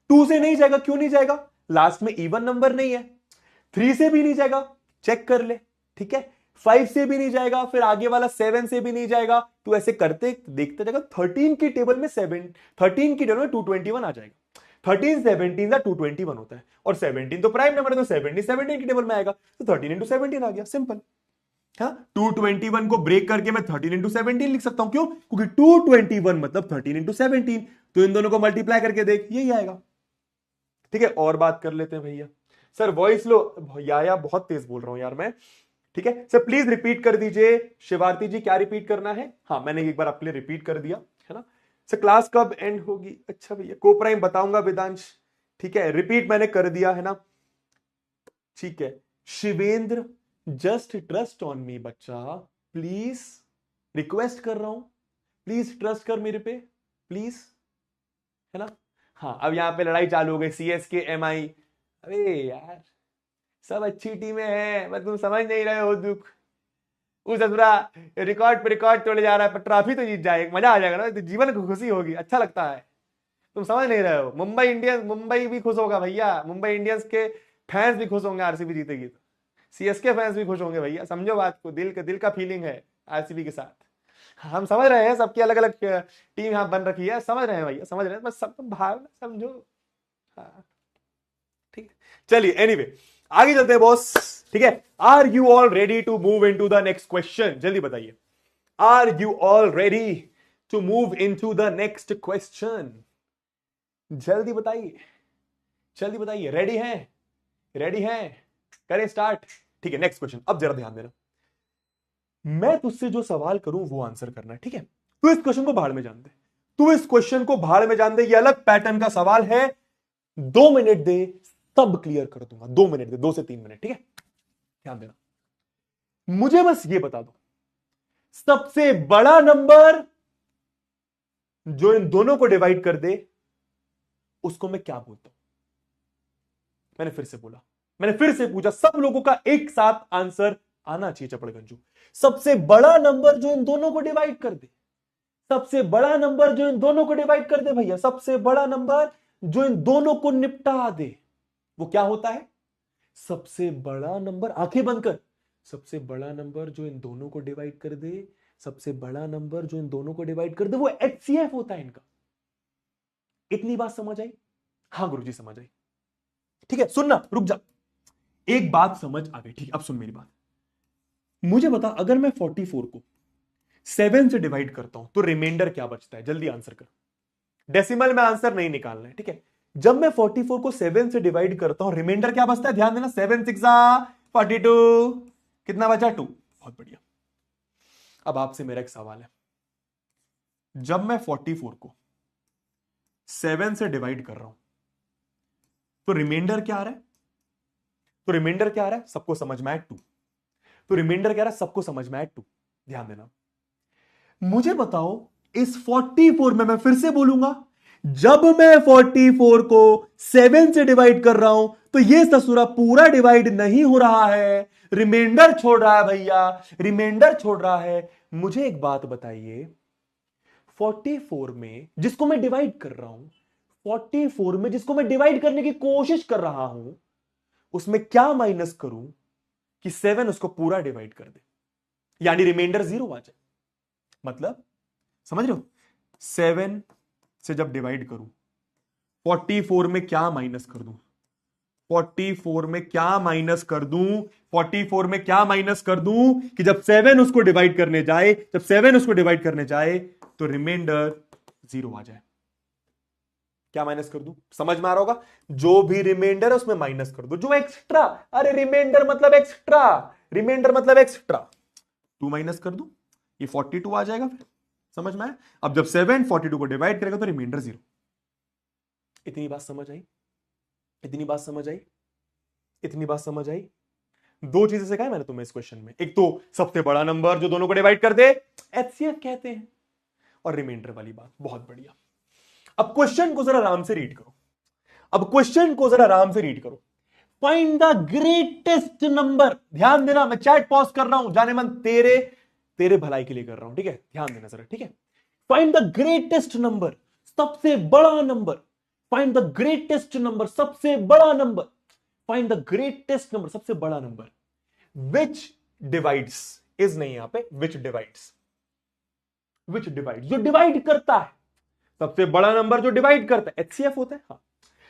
B: 2 से नहीं जाएगा, क्यों नहीं जाएगा? लास्ट में इवन नंबर नहीं है। 3 से भी नहीं जाएगा, चेक कर ले। ठीक है, 5 से भी नहीं जाएगा, फिर आगे वाला 7 से भी नहीं जाएगा। तो ऐसे करते देखते जाएगा 13 की टेबल में 13 की टेबल में 221 आ जाएगा। 13 17 का 221 होता है, और 17 तो प्राइम नंबर है, तो 17 की टेबल में आएगा, तो 13 इंटू 17 आ गया, सिंपल। हाँ, 221 को ब्रेक करके मैं 13 इंटू 17 लिख सकता हूं। क्यों? क्योंकि 221 मतलब 13 इंटू 17, तो इन दोनों को मल्टीप्लाई करके देख, यही आएगा। ठीक है, और बात कर लेते हैं भैया। सर वॉइस लो, या बहुत तेज बोल रहा हूं यार मैं। ठीक है सर, प्लीज रिपीट कर दीजिए। शिवारती जी, क्या रिपीट करना है? हाँ, मैंने एक बार अपने रिपीट कर दिया है ना। सर क्लास कब एंड होगी? अच्छा भैया, को प्राइम बताऊंगा वेदांश। ठीक है, रिपीट मैंने कर दिया है ना। ठीक है Shivendra, just trust on me बच्चा, प्लीज रिक्वेस्ट कर रहा हूं, प्लीज ट्रस्ट कर मेरे पे, प्लीज, है ना। हाँ, अब यहां पे लड़ाई चालू हो गई, CSK MI। अरे यार, सब अच्छी टीमें हैं, पर तुम समझ नहीं रहे हो दुख। उस असुरा रिकॉर्ड पे रिकॉर्ड तोड़े जा रहा है, पर ट्रॉफी तो जीत जाए, मजा आ जाएगा ना, तो जीवन को खुशी होगी, अच्छा लगता है। तुम समझ नहीं रहे हो। मुंबई भी खुश होगा भैया, मुंबई इंडियंस के फैंस भी खुश होंगे, RCB जीतेगी तो। CSK फैंस भी खुश होंगे भैया, समझो बात को, दिल का फीलिंग है RCB के साथ। हम समझ रहे हैं, सबकी अलग अलग टीम यहाँ बन रखी है, समझ रहे हैं भैया, समझ रहे हैं, बस सब भावना समझो। हाँ ठीक है, चलिए एनीवे आगे चलते हैं बॉस। ठीक है, are you all ready to move in to the next question? जल्दी बताइए, are you all ready to move in to the next question? जल्दी बताइए, जल्दी बताइए, रेडी हैं? रेडी हैं? करें स्टार्ट। ठीक है, नेक्स्ट क्वेश्चन। अब जरा ध्यान देना, मैं तुझसे जो सवाल करूं वो आंसर करना है। ठीक है, तू इस क्वेश्चन को भाड़ में जान दे, तू इस क्वेश्चन को भाड़ में जान दे, ये अलग पैटर्न का सवाल है। 2 मिनट दे, सब क्लियर कर दूंगा। 2 मिनट दे, 2 से 3 मिनट। ठीक है, ध्यान देना, मुझे बस ये बता दो, सबसे बड़ा नंबर जो इन दोनों को डिवाइड कर दे उसको मैं क्या बोलता हूं? मैंने फिर से बोला, मैंने फिर से पूछा, सब लोगों का एक साथ आंसर आना चाहिए चपड़गंजू। सबसे बड़ा नंबर जो इन दोनों को डिवाइड कर दे, सबसे बड़ा नंबर जो इन दोनों को डिवाइड कर दे भैया, सबसे बड़ा नंबर जो इन दोनों को निपटा दे, वो क्या होता है? सबसे बड़ा नंबर, आंखें बंद कर, सबसे बड़ा नंबर जो इन दोनों को डिवाइड कर दे, सबसे बड़ा नंबर जो इन दोनों को डिवाइड कर दे, वो HCF होता है इनका। इतनी बात समझ आई? हाँ गुरुजी समझ आई। ठीक है, सुनना, रुक जा, एक बात समझ आ गई। ठीक, अब सुन मेरी बात, मुझे बता, अगर मैं 44 को 7 से डिवाइड करता हूं तो रिमाइंडर क्या बचता है? जल्दी आंसर कर, डेसिमल में आंसर नहीं निकालना है। ठीक है, जब मैं 44 को 7 से डिवाइड करता हूं, रिमाइंडर क्या बचता है? ध्यान देना, 7 6 42, कितना बचा? 2। बहुत बढ़िया। अब आपसे मेरा एक सवाल है, जब मैं 44 को 7 से डिवाइड कर रहा हूं तो रिमाइंडर क्या आ रहा है? तो रिमाइंडर क्या आ रहा है? सबको समझ में आए 2। तो रिमाइंडर क्या आ रहा है? सबको समझ में आए 2। ध्यान देना, मुझे बताओ, इस 44 में, मैं फिर से बोलूंगा, जब मैं 44 को 7 से डिवाइड कर रहा हूं तो ये ससुरा पूरा डिवाइड नहीं हो रहा है, रिमाइंडर छोड़ रहा है भैया, रिमाइंडर छोड़ रहा है। मुझे एक बात बताइए, 44 में जिसको मैं डिवाइड कर रहा हूं, 44 में जिसको मैं डिवाइड करने की कोशिश कर रहा हूं, उसमें क्या माइनस करूं कि 7 उसको पूरा डिवाइड कर दे, यानी रिमाइंडर 0 आ जाए। मतलब समझ रहे हो, 7 से जब डिवाइड करूं, 44 में क्या माइनस कर दूं, 44 में क्या माइनस कर दूं, 44 में क्या माइनस कर दूं कि जब 7 उसको डिवाइड करने जाए, जब 7 उसको डिवाइड करने जाए तो रिमाइंडर 0 आ जाए। क्या माइनस कर दूं? समझ में आ रहा होगा, जो भी रिमाइंडर है उसमें माइनस कर दो, जो एक्स्ट्रा। अरे रिमाइंडर मतलब एक्स्ट्रा, रिमाइंडर मतलब एक्स्ट्रा, 2 माइनस कर दूं, ये 42 आ जाएगा। फिर समझ में आया? अब जब 7 42 को डिवाइड करेगा तो रिमाइंडर 0। इतनी बात समझ आई? इतनी बात समझ आई? इतनी बात समझ आई? 2 चीजें सिखाई मैंने तुम्हें इस क्वेश्चन में, एक तो सबसे बड़ा नंबर जो दोनों को डिवाइड कर दे, HCF कहते हैं, और रिमाइंडर वाली बात। बहुत बढ़िया। अब क्वेश्चन को जरा आराम से रीड करो, अब क्वेश्चन को जरा आराम से रीड करो। फाइंड द ग्रेटेस्ट नंबर, ध्यान देना, मैं चैट पॉज कर रहा हूं, जाने मन तेरे भलाई के लिए कर रहा हूं। ठीक है, ध्यान देना जरा। ठीक है, फाइंड द ग्रेटेस्ट नंबर, सबसे बड़ा number, find the greatest number, सबसे बड़ा number, find the greatest number, सबसे बड़ा नंबर, विच डिवाइड्स, इज नहीं यहां पे, विच डिवाइड्स, विच डिवाइड, जो डिवाइड करता है, सबसे बड़ा नंबर जो डिवाइड करता है एचसीएफ होता है। हाँ,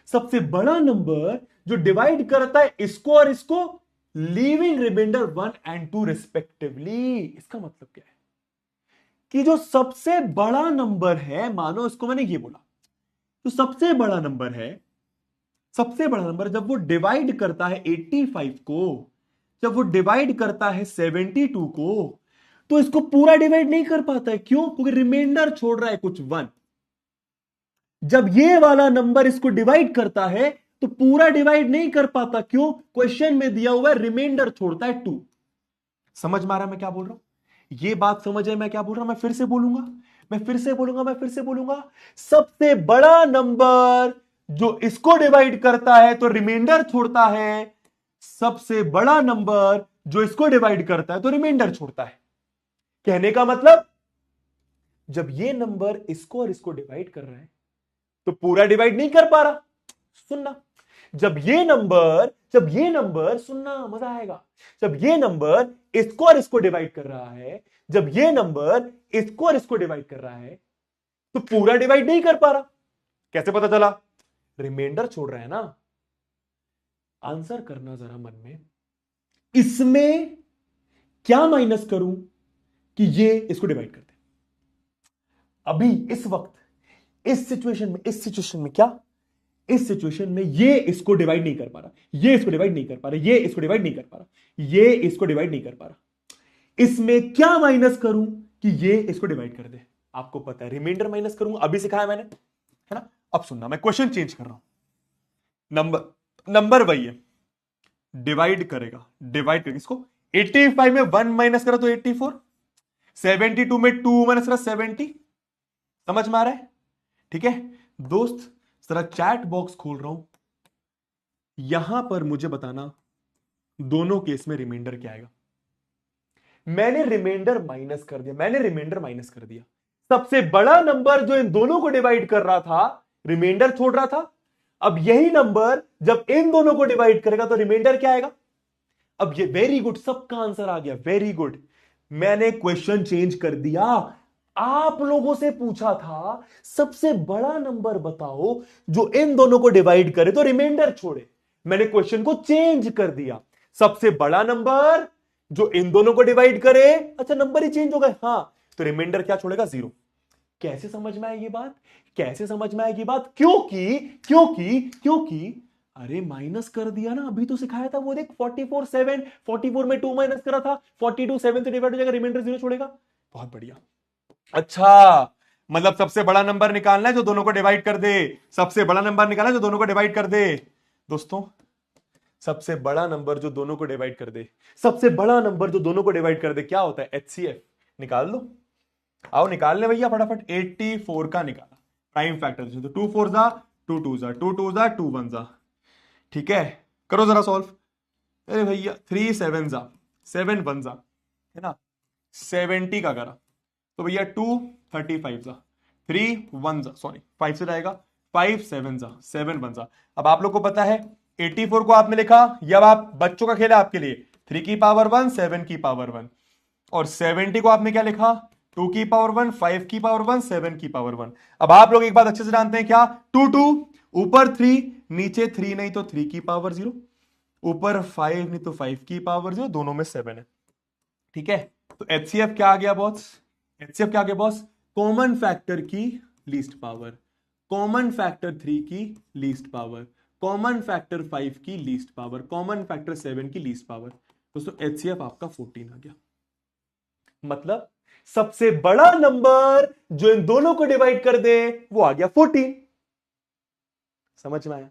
B: सबसे बड़ा नंबर जो डिवाइड करता है इसको और इसको, लीविंग रिमाइंडर 1 and 2 रिस्पेक्टिवली। इसका मतलब क्या है कि जो सबसे बड़ा नंबर है, मानो इसको मैंने ये बोला, तो सबसे बड़ा नंबर है, सबसे बड़ा नंबर जब वो डिवाइड करता है 85 को, जब वो डिवाइड करता है 72 को, तो इसको पूरा डिवाइड नहीं कर पाता है। क्यों? क्योंकि रिमाइंडर छोड़ रहा है कुछ 1। जब ये वाला नंबर इसको डिवाइड करता है तो पूरा डिवाइड नहीं कर पाता। क्यों? क्वेश्चन में दिया हुआ है रिमाइंडर छोड़ता है 2। समझ में आ रहा है मैं क्या बोल रहा हूं? ये बात समझ है मैं क्या बोल रहा हूं? मैं फिर से बोलूंगा, मैं फिर से बोलूंगा, मैं फिर से बोलूंगा। सबसे बड़ा नंबर जो इसको डिवाइड करता है तो रिमाइंडर छोड़ता है, सबसे बड़ा नंबर जो इसको डिवाइड करता है तो रिमाइंडर छोड़ता है। कहने का मतलब जब ये नंबर इसको और इसको डिवाइड कर रहा है तो पूरा डिवाइड नहीं कर पा रहा। सुनना, जब ये नंबर सुनना, मजा आएगा, जब ये नंबर इसको और इसको डिवाइड कर रहा है, जब ये नंबर इसको और इसको डिवाइड कर रहा है तो पूरा डिवाइड नहीं कर पा रहा। कैसे पता चला? रिमाइंडर छोड़ रहा है ना। आंसर करना जरा मन में, इसमें क्या माइनस करूं कि ये इसको डिवाइड कर दे। अभी इस वक्त इस सिचुएशन में क्या, इस सिचुएशन में ये इसको डिवाइड नहीं कर पा रहा, ये इसको डिवाइड नहीं कर पा रहा, ये इसको डिवाइड नहीं कर पा रहा, ये इसको डिवाइड नहीं कर पा रहा। इसमें क्या माइनस करूं कि ये इसको डिवाइड कर दे? आपको पता है रिमाइंडर माइनस करूंगा, अभी सिखाया मैंने, है ना। अब सुनना, मैं क्वेश्चन चेंज कर रहा हूं। नंबर वही है, डिवाइड करेगा इसको। 85 में 1 माइनस करा तो 84, 72 में 2 माइनस करा 70। समझ में आ रहा है? ठीक है दोस्त, जरा चैट बॉक्स खोल रहा हूं, यहां पर मुझे बताना दोनों केस में रिमाइंडर क्या आएगा। मैंने रिमाइंडर माइनस कर दिया, सबसे बड़ा नंबर जो इन दोनों को डिवाइड कर रहा था रिमाइंडर छोड़ रहा था। अब यही नंबर जब इन दोनों को डिवाइड करेगा तो रिमाइंडर क्या आएगा? अब ये वेरी गुड, सबका आंसर आ गया, वेरी गुड। मैंने क्वेश्चन चेंज कर दिया। आप लोगों से पूछा था सबसे बड़ा नंबर बताओ जो इन दोनों को डिवाइड करे तो रिमाइंडर छोड़े। मैंने क्वेश्चन को चेंज कर दिया, सबसे बड़ा नंबर जो इन दोनों को डिवाइड करे। अच्छा, नंबर ही चेंज हो गए, हाँ, तो रिमाइंडर क्या छोड़ेगा? 0। कैसे समझ में आएगी बात? कैसे समझ में आएगी बात? क्योंकि अरे माइनस कर दिया ना, अभी तो सिखाया था वो, देख 44 में 2 माइनस करा था, 42 7 से डिवाइड हो जाएगा, रिमाइंडर 0 छोड़ेगा। बहुत बढ़िया। अच्छा, मतलब सबसे बड़ा नंबर निकालना है जो दोनों को डिवाइड कर दे, सबसे बड़ा नंबर निकालना है जो दोनों को डिवाइड कर दे। दोस्तों, सबसे बड़ा नंबर जो दोनों को डिवाइड कर दे, सबसे बड़ा नंबर जो दोनों को डिवाइड कर दे क्या होता है? एचसीएफ। निकाल दो, आओ निकाल ले भैया फटाफट। 84 का निकाला प्राइम फैक्टर, तो 2 4 जा 2 2 जा 2 2 जा 2 1 जा। ठीक है, करो जरा सॉल्व। अरे भैया 3 7 जा 7 1 जा, है ना, 70 का करा तो भैया 2 35 जा 3 1 जा, सॉरी 5 से जाएगा, 5 7 जा 7 1 जा। अब आप लोग को पता है 84 को आपने लिखा, ये अब आप बच्चों का खेल है आपके लिए, 3 की पावर 1 7 की पावर 1, और 70 को आपने क्या लिखा? 2 की पावर 1 5 की पावर 1 7 की पावर 1। अब आप लोग एक बात अच्छे से जानते हैं क्या? 2 2 ऊपर 3 नीचे 3 नहीं तो 3 की पावर 0, ऊपर 5 नहीं तो 5 की पावर 0, दोनों में 7 है। ठीक है, तो एचसीएफ क्या आ गया बॉस? एचसीएफ क्या आ गया बॉस? कॉमन फैक्टर की लीस्ट पावर, कॉमन फैक्टर 3 की लीस्ट पावर, कॉमन फैक्टर 5 की लीस्ट पावर, कॉमन फैक्टर 7 की लीस्ट पावर। दोस्तों एचसीएफ आपका 14 आ गया। मतलब सबसे बड़ा नंबर जो इन दोनों को डिवाइड कर दे वो आ गया 14। समझ में आया?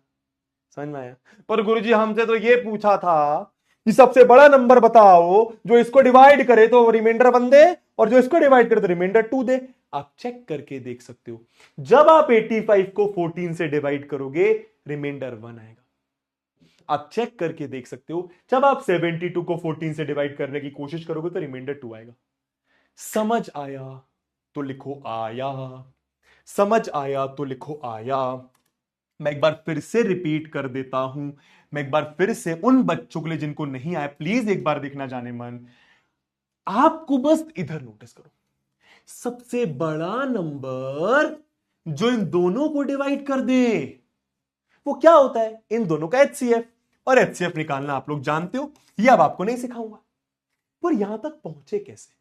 B: समझ में आया? पर गुरुजी हमसे तो ये पूछा था कि सबसे बड़ा नंबर बताओ जो इसको डिवाइड करे तो रिमाइंडर 1 दे और जो इसको डिवाइड करे तो रिमाइंडर 2 दे। आप चेक करके देख सकते हो, जब आप 85 को 14 से डिवाइड करोगे रिमाइंडर 1 आएगा। आप चेक करके देख सकते हो, जब आप 72 को 14 से डिवाइड करने की कोशिश करोगे तो रिमाइंडर 2 आएगा। समझ आया तो लिखो आया, समझ आया तो लिखो आया। मैं एक बार फिर से रिपीट कर देता हूं, मैं एक बार फिर से उन बच्चों के लिए जिनको नहीं आया, प्लीज एक बार देखना जाने मन। आपको बस इधर नोटिस करो, सबसे बड़ा नंबर जो इन दोनों को डिवाइड कर दे वो क्या होता है, इन दोनों का एचसीएफ। और एचसीएफ निकालना आप लोग जानते हो, ये अब आपको नहीं सिखाऊंगा। पर यहां तक पहुंचे कैसे,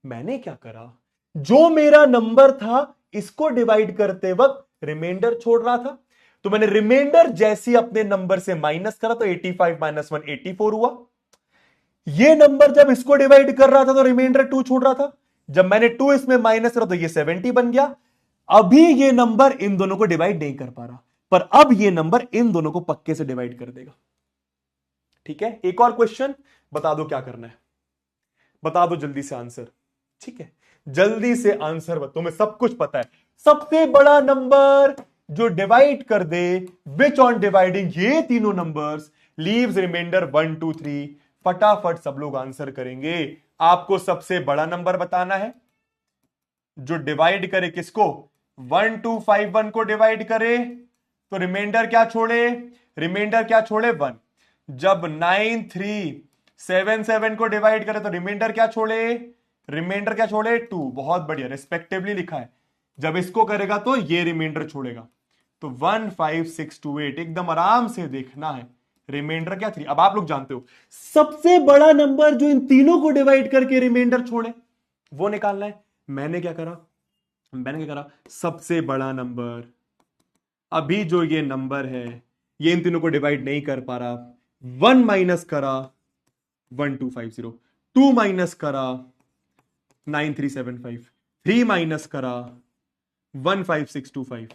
B: मैंने क्या करा, जो मेरा नंबर था इसको डिवाइड करते वक्त रिमाइंडर छोड़ रहा था, तो मैंने रिमाइंडर जैसी अपने नंबर से माइनस करा तो 85 माइनस 1 84 हुआ। ये नंबर जब इसको डिवाइड कर रहा था तो रिमाइंडर 2 छोड़ रहा था, जब मैंने 2 इसमें माइनस करा तो ये 70 बन गया। अभी ये नंबर इन दोनों को डिवाइड नहीं कर पा रहा, पर अब ये नंबर इन दोनों को पक्के से डिवाइड कर देगा। ठीक है, एक और क्वेश्चन, बता दो क्या करना है, बता दो जल्दी से आंसर। ठीक है, जल्दी से आंसर, तुम्हें सब कुछ पता है। सबसे बड़ा नंबर जो डिवाइड कर दे, विच ऑन डिवाइडिंग ये तीनों नंबर्स लीव्स रिमाइंडर 1 2 3। फटाफट सब लोग आंसर करेंगे। आपको सबसे बड़ा नंबर बताना है जो डिवाइड करे किसको, 1 2 5 1 को डिवाइड करे तो रिमाइंडर क्या छोड़े, रिमाइंडर क्या छोड़े 1। जब 9 3 7 7 को डिवाइड करे तो रिमाइंडर क्या छोड़े, रिमाइंडर क्या छोड़े 2। बहुत बढ़िया, रिस्पेक्टिवली लिखा है। जब इसको करेगा तो ये रिमाइंडर छोड़ेगा, तो 1 5 6 2 8 एकदम आराम से देखना है। रिमाइंडर क्या 3। अब आप लोग जानते हो सबसे बड़ा नंबर जो इन तीनों को डिवाइड करके रिमाइंडर छोड़े वो निकालना है। मैंने क्या करा, सबसे बड़ा नंबर, अभी जो ये नंबर है ये इन तीनों को डिवाइड नहीं कर पा रहा, 1 माइनस करा 1250, 2 माइनस करा 9375, 3 माइनस करा 15625,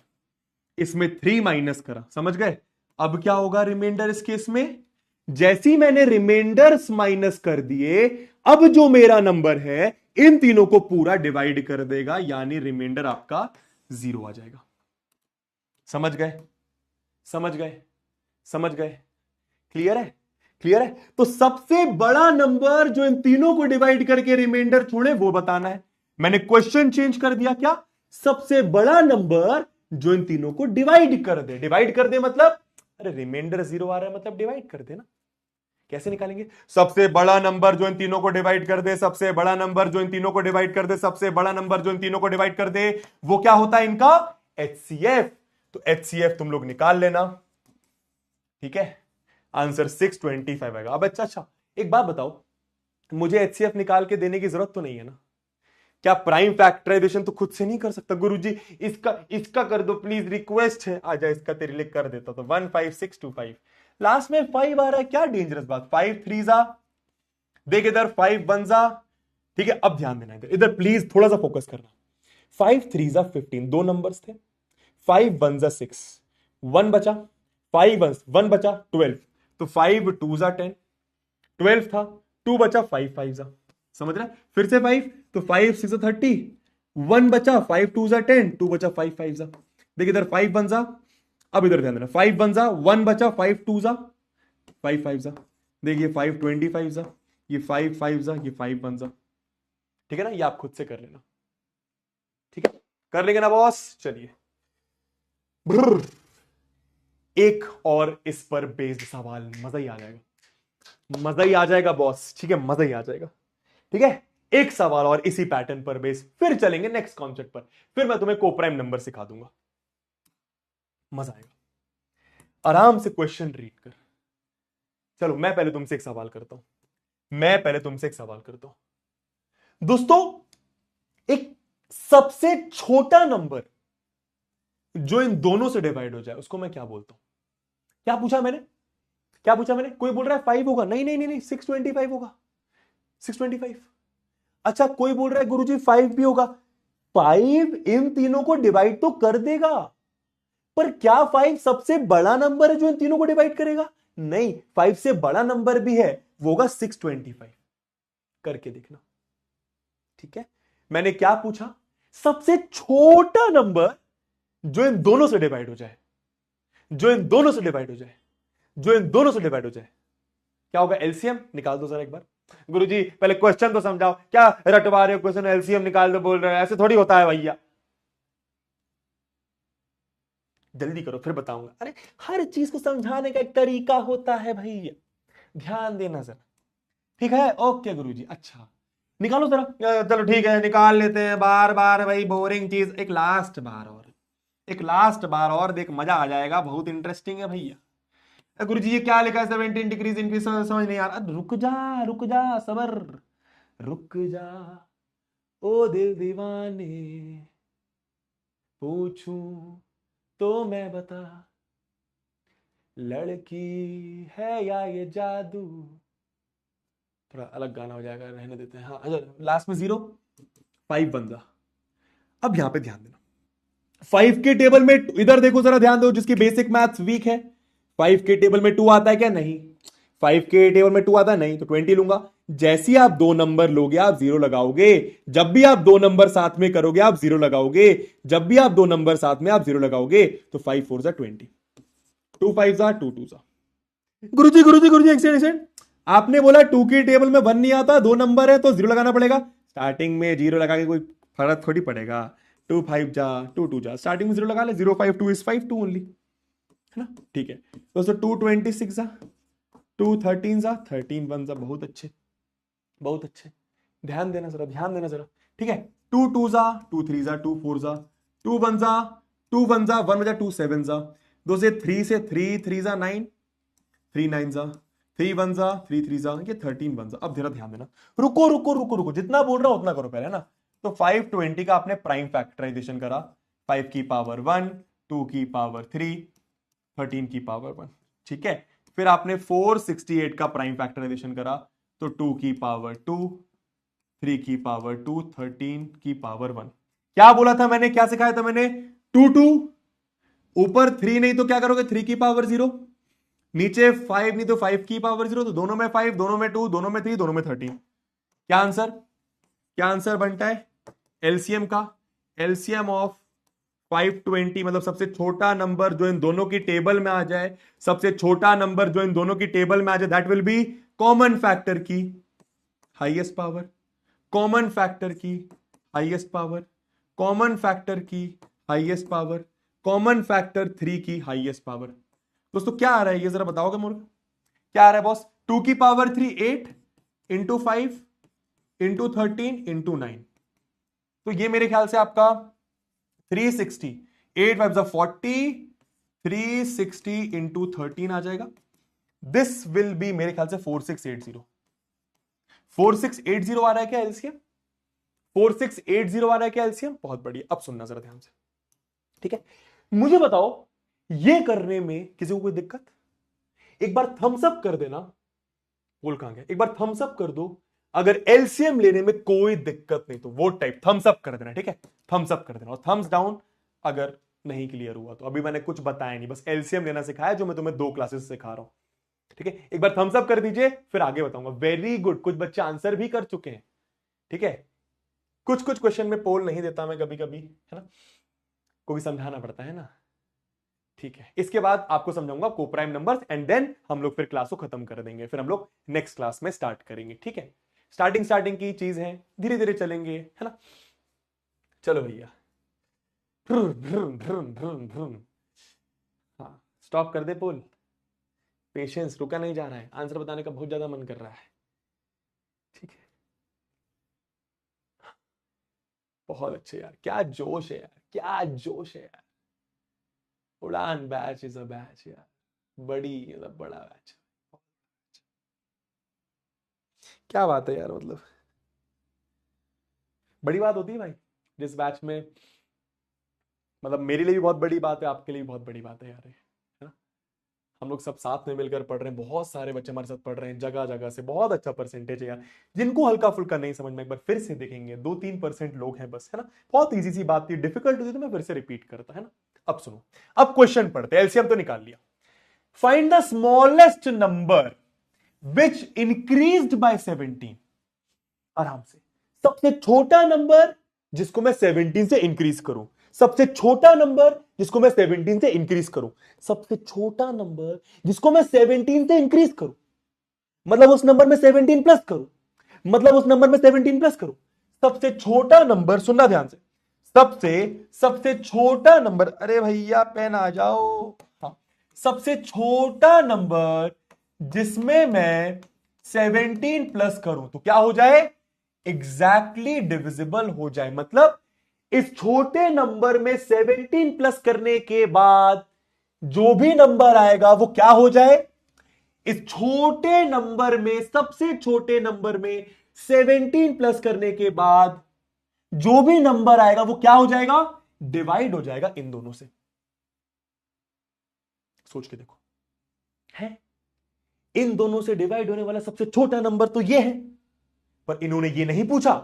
B: इसमें 3 माइनस करा, समझ गए। अब क्या होगा रिमाइंडर इस केस में, जैसी मैंने रिमाइंडर्स माइनस कर दिए, अब जो मेरा नंबर है इन तीनों को पूरा डिवाइड कर देगा, यानी रिमाइंडर आपका 0 आ जाएगा। समझ गए, समझ गए, समझ गए, क्लियर है, क्लियर है। तो सबसे बड़ा नंबर जो इन तीनों को डिवाइड करके रिमाइंडर छोड़े वो बताना है। मैंने क्वेश्चन चेंज कर दिया, क्या, सबसे बड़ा नंबर जो इन तीनों को डिवाइड कर दे। डिवाइड कर दे मतलब, अरे रिमाइंडर 0 आ रहा है मतलब डिवाइड कर दे ना। कैसे निकालेंगे, सबसे बड़ा नंबर जो इन तीनों को डिवाइड कर दे, सबसे बड़ा नंबर जो इन तीनों को डिवाइड कर दे, सबसे बड़ा नंबर जो इन तीनों को डिवाइड कर दे, वो क्या होता है इनका एचसीएफ। तो एचसीएफ तुम लोग निकाल लेना। ठीक है, आंसर 625 आएगा। अब अच्छा एक बात बताओ, मुझे एचसीएफ निकाल के देने की जरूरत तो नहीं है ना, क्या प्राइम फैक्टराइजेशन तो खुद से नहीं कर सकता, गुरुजी इसका कर दो प्लीज, रिक्वेस्ट है, आजा इसका तेरे लिए कर देता। तो 15625 लास्ट में 5 आ रहा है, क्या डेंजरस बात, 5 3 जा, देख इधर 5 1 जा। ठीक है, अब ध्यान देना इधर प्लीज, थोड़ा सा फोकस करना। 5 3 जा 15, दो नंबर्स थे, 5 1 जा 6, 1 बचा, 5 1 बचा 12, तो 5 2 जा 10, 12 था, 2 बचा, 5 5 जा, समझ रहा है। फिर से 5, तो 5 6 30, 1 बचा, 5 2 जा 10, 2 बचा, 5 5 जा। देखिए इधर 5 1 जा, अब इधर ध्यान देना, 5 1 जा, 1 बचा, 5 2 जा, 5 5 जा। देखिए 5 25 जा, ये 5 5 जा, ये 5 1 जा। ठीक है ना, ये आप खुद से कर लेना। ठीक है, कर लेंगे ना बॉस। चलिए एक और इस पर बेस्ड सवाल, मजा ही आ जाएगा, मजा ही आ जाएगा बॉस। ठीक है, मजा ही आ जाएगा। ठीक है, एक सवाल और इसी पैटर्न पर बेस, फिर चलेंगे नेक्स्ट कॉन्सेप्ट पर, फिर मैं तुम्हें कोप्राइम नंबर सिखा दूंगा, मजा आएगा। आराम से क्वेश्चन रीड कर। चलो मैं पहले तुमसे एक सवाल करता हूं, दोस्तों एक सबसे छोटा नंबर जो इन दोनों से डिवाइड हो जाए उसको मैं क्या बोलता हूं। क्या पूछा मैंने, कोई बोल रहा है 5 होगा, नहीं 625 होगा, 625। अच्छा कोई बोल रहा है गुरुजी 5 भी होगा, 5 इन तीनों को डिवाइड तो कर देगा, पर क्या 5 सबसे बड़ा नंबर है जो इन तीनों को डिवाइड करेगा, नहीं, 5 से बड़ा नंबर भी है, वो होगा 625। करके देखना। ठीक है, मैंने क्या पूछा, सबसे छोटा नंबर जो इन दोनों से डिवाइड हो जाए, क्या होगा, एलसीएम निकाल दो जरा एक बार। गुरुजी पहले क्वेश्चन तो समझाओ, क्या रटवा रहे हो क्वेश्चन, एलसीएम निकाल दो बोल रहे हो, ऐसे थोड़ी होता है भैया, जल्दी करो फिर बताऊंगा। अरे हर चीज को समझाने का एक तरीका होता है भैया, ध्यान देना जरा। ठीक है, ओके गुरुजी। अच्छा निकालो जरा। चलो ठीक है, निकाल लेते हैं। बार बार भाई बोरिंग चीज, एक लास्ट बार और, एक लास्ट बार और देख, मजा आ जाएगा, बहुत इंटरेस्टिंग है भैया। गुरु जी ये क्या लिखा है, 17 डिग्रीज इंक्रीज, समझ नहीं आ रहा। रुक जा सबर, रुक जा ओ दिल दीवाने, पूछूं तो मैं बता, लड़की है या ये जादू। थोड़ा अलग गाना हो जाएगा, रहने देते हैं। हाँ अच्छा, लास्ट में 0 5 बन जा। अब यहां पे ध्यान देना, 5 के टेबल में इधर देखो जरा, ध्यान दो, जिसकी बेसिक मैथ्स वीक है। 5 के टेबल में 2 आता है क्या? नहीं। 5 के टेबल में 2 आता है नहीं, तो 20 लूंगा। जैसे ही आप 2 नंबर लोगे आप 0 लगाओगे, जब भी आप 2 नंबर साथ में करोगे आप 0 लगाओगे, जब भी आप 2 नंबर साथ में आप 0 लगाओगे। तो 5 4 20, 2 5 2 2। गुरुजी एक्सीडेंट, आपने बोला 2 के टेबल में 1 नहीं आता, 2 नंबर है तो 0 लगाना पड़ेगा। स्टार्टिंग में 0 लगा के कोई फर्क थोड़ी पड़ेगा। 2 5 जा 2 2 जा, स्टार्टिंग में 0 लगा ले। 0 5 2 इज 5 2 ओनली, है ना? ठीक है दोस्तों, 2 26 जा, 2 13 जा, 13 1 जा। बहुत अच्छे, बहुत अच्छे, ध्यान देना जरा, ध्यान देना जरा। ठीक है, 2 2 जा, 2 3 जा, 2 4 जा, 2 1 जा, 2 1 जा, 1 बजा, 2 7 जा। 2 से 3 से 3 3 जा 9, 3 9 जा, 3 1 जा, 3 3 जा, ये 13 1 जा। अब जरा ध्यान देना, रुको रुको रुको रुको, जितना बोल रहा हूं उतना करो पहले, है ना? तो 520 का आपने प्राइम फैक्टराइजेशन करा, 5 की पावर 1, 2 की पावर 3, 13 की पावर 1। ठीक है, फिर आपने 468 का प्राइम फैक्टराइजेशन करा, तो 2 की पावर 2, 3 की पावर 2, 13 की पावर 1। क्या बोला था मैंने, क्या सिखाया था मैंने? 2 2, ऊपर 3 नहीं तो क्या करोगे, 3 की पावर 0, नीचे 5 नहीं तो 5 की पावर 0, तो दोनों में 5, दोनों में 2, दोनों में 3, दोनों में 13। क्या आंसर, क्या आंसर बनता है एलसीएम का? एलसीएम ऑफ 520 मतलब सबसे छोटा नंबर जो इन दोनों की टेबल में आ जाए, सबसे छोटा नंबर जो इन दोनों की टेबल में आ जाए, that will be common factor की हाईएस्ट पावर, कॉमन फैक्टर की हाईएस्ट पावर, कॉमन फैक्टर की हाईएस्ट पावर, कॉमन फैक्टर 3 की हाईएस्ट पावर। दोस्तों क्या आ रहा है ये जरा बताओगे मुझे, क्या आ रहा है बॉस? 2 की पावर 3 8 इंटू 5 इंटू 13 इंटू 9, तो ये मेरे ख्याल से आपका 360, 8 5 40, 360 इंटू 13 आ जाएगा। दिस विल बी मेरे ख्याल से 4680। 4680 आ रहा है क्या एलसीएम? 4680 आ रहा है क्या एलसीएम? बहुत बढ़िया, अब सुनना जरा ध्यान से। ठीक है, मुझे बताओ ये करने में किसी को कोई दिक्कत? एक बार थम्स अप कर देना। बोल कहां गया? एक बार थम्स अप कर दो अगर एलसीएम लेने में कोई दिक्कत नहीं तो, वो टाइप थम्स अप कर देना। ठीक है, थम्स अप कर देना, और थम्स डाउन अगर नहीं क्लियर हुआ तो। अभी मैंने कुछ बताया नहीं, बस एलसीएम लेना सिखाया जो मैं तुम्हें 2 क्लासेस सिखा रहा हूं। ठीक है, एक बार थम्स अप कर दीजिए, फिर आगे बताऊंगा। वेरी गुड, कुछ बच्चे आंसर भी कर चुके हैं। ठीक है, कुछ कुछ क्वेश्चन में पोल नहीं देता मैं कभी कभी, है ना, को भी समझाना पड़ता है ना। ठीक है, इसके बाद आपको समझाऊंगा कोप्राइम नंबर्स, एंड देन हम लोग फिर क्लास को खत्म कर देंगे, फिर हम लोग नेक्स्ट क्लास में स्टार्ट करेंगे। ठीक है, स्टार्टिंग की चीज है, धीरे धीरे चलेंगे, है ना। चलो भैया, हाँ स्टॉप कर दे पोल, पेशेंस रुका नहीं जा रहा है, आंसर बताने का बहुत ज्यादा मन कर रहा है। ठीक है, बहुत अच्छे यार, क्या जोश है यार, क्या जोश है यार। उड़ान बैच इज अ बैच यार, बड़ी मतलब बड़ा बैच। क्या बात है यार, मतलब बड़ी बात होती है भाई जिस बैच में, मतलब मेरे लिए भी बहुत बड़ी बात है, आपके लिए भी बहुत बड़ी बात है यार, है ना। हम लोग सब साथ में मिलकर पढ़ रहे हैं, बहुत सारे बच्चे हमारे साथ पढ़ रहे हैं जगह जगह से, बहुत अच्छा परसेंटेज है यार। जिनको हल्का फुल्का नहीं समझ में, एक बार फिर से देखेंगे, 2-3% लोग हैं बस, है ना। बहुत इजी सी बात थी, डिफिकल्ट होती तो मैं फिर से रिपीट करता, है ना। अब सुनो, अब क्वेश्चन पढ़ते हैं, एलसीएम तो निकाल लिया। Find the smallest number which increased by 17। आराम से, सबसे छोटा नंबर जिसको मैं 17 से इंक्रीज करूं, सबसे छोटा नंबर जिसको मैं 17 से इंक्रीज करूं, सबसे छोटा नंबर जिसको मैं 17 से इंक्रीज करूं, मतलब उस नंबर में 17 प्लस करूं, मतलब उस नंबर में 17 प्लस करूं। सबसे छोटा नंबर, सुनना ध्यान से, सबसे सबसे छोटा नंबर, अरे भैया पेन आ जाओ, हाँ, सबसे छोटा नंबर जिसमें मैं 17 प्लस करूं तो क्या हो जाए, एग्जैक्टली डिविजिबल हो जाए, मतलब इस छोटे नंबर में 17 प्लस करने के बाद जो भी नंबर आएगा वो क्या हो जाए, इस छोटे नंबर में, सबसे छोटे नंबर में 17 प्लस करने के बाद जो भी नंबर आएगा वो क्या हो जाएगा, डिवाइड हो जाएगा इन दोनों से। सोच के देखो, है इन दोनों से डिवाइड होने वाला सबसे छोटा नंबर तो ये है, पर इन्होंने ये नहीं पूछा,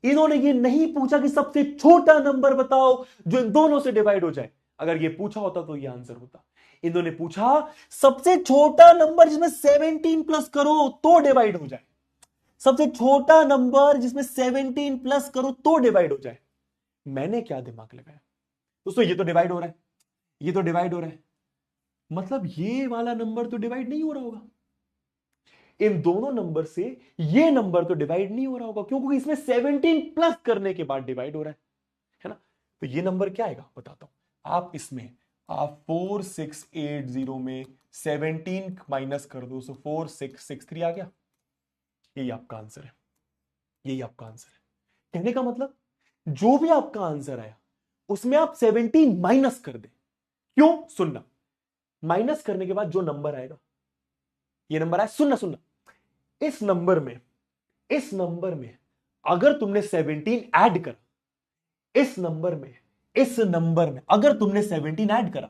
B: इन्होंने ये नहीं पूछा कि सबसे छोटा नंबर बताओ जो इन दोनों से डिवाइड हो जाए। अगर ये पूछा होता तो ये आंसर होता। इन्होंने पूछा सबसे छोटा नंबर जिसमें 17 प्लस करो तो डिवाइड हो जाए, सबसे छोटा नंबर जिसमें 17 प्लस करो तो डिवाइड हो जाए। मैंने क्या दिमाग लगाया दोस्तों, ये तो डिवाइड हो रहा है, ये तो डिवाइड हो रहा है, मतलब ये वाला नंबर तो डिवाइड नहीं हो रहा होगा, इन दोनों नंबर से ये नंबर तो डिवाइड नहीं हो रहा होगा, क्योंकि इसमें 17 प्लस करने के बाद डिवाइड हो रहा है ना। तो ये नंबर क्या आएगा बताता हूं, आप इसमें आप 4680 में 17 माइनस कर दो, सो 4663 आ गया, यही आपका आंसर है, यही आपका आंसर है। कहने का मतलब जो भी आपका आंसर आया उसमें आप 17 माइनस कर दे। क्यों, सुनना, माइनस करने के बाद जो नंबर आएगा, ये नंबर आया, सुनना सुनना, इस नंबर में अगर तुमने 17 ऐड करा, इस नंबर में अगर तुमने 17 ऐड करा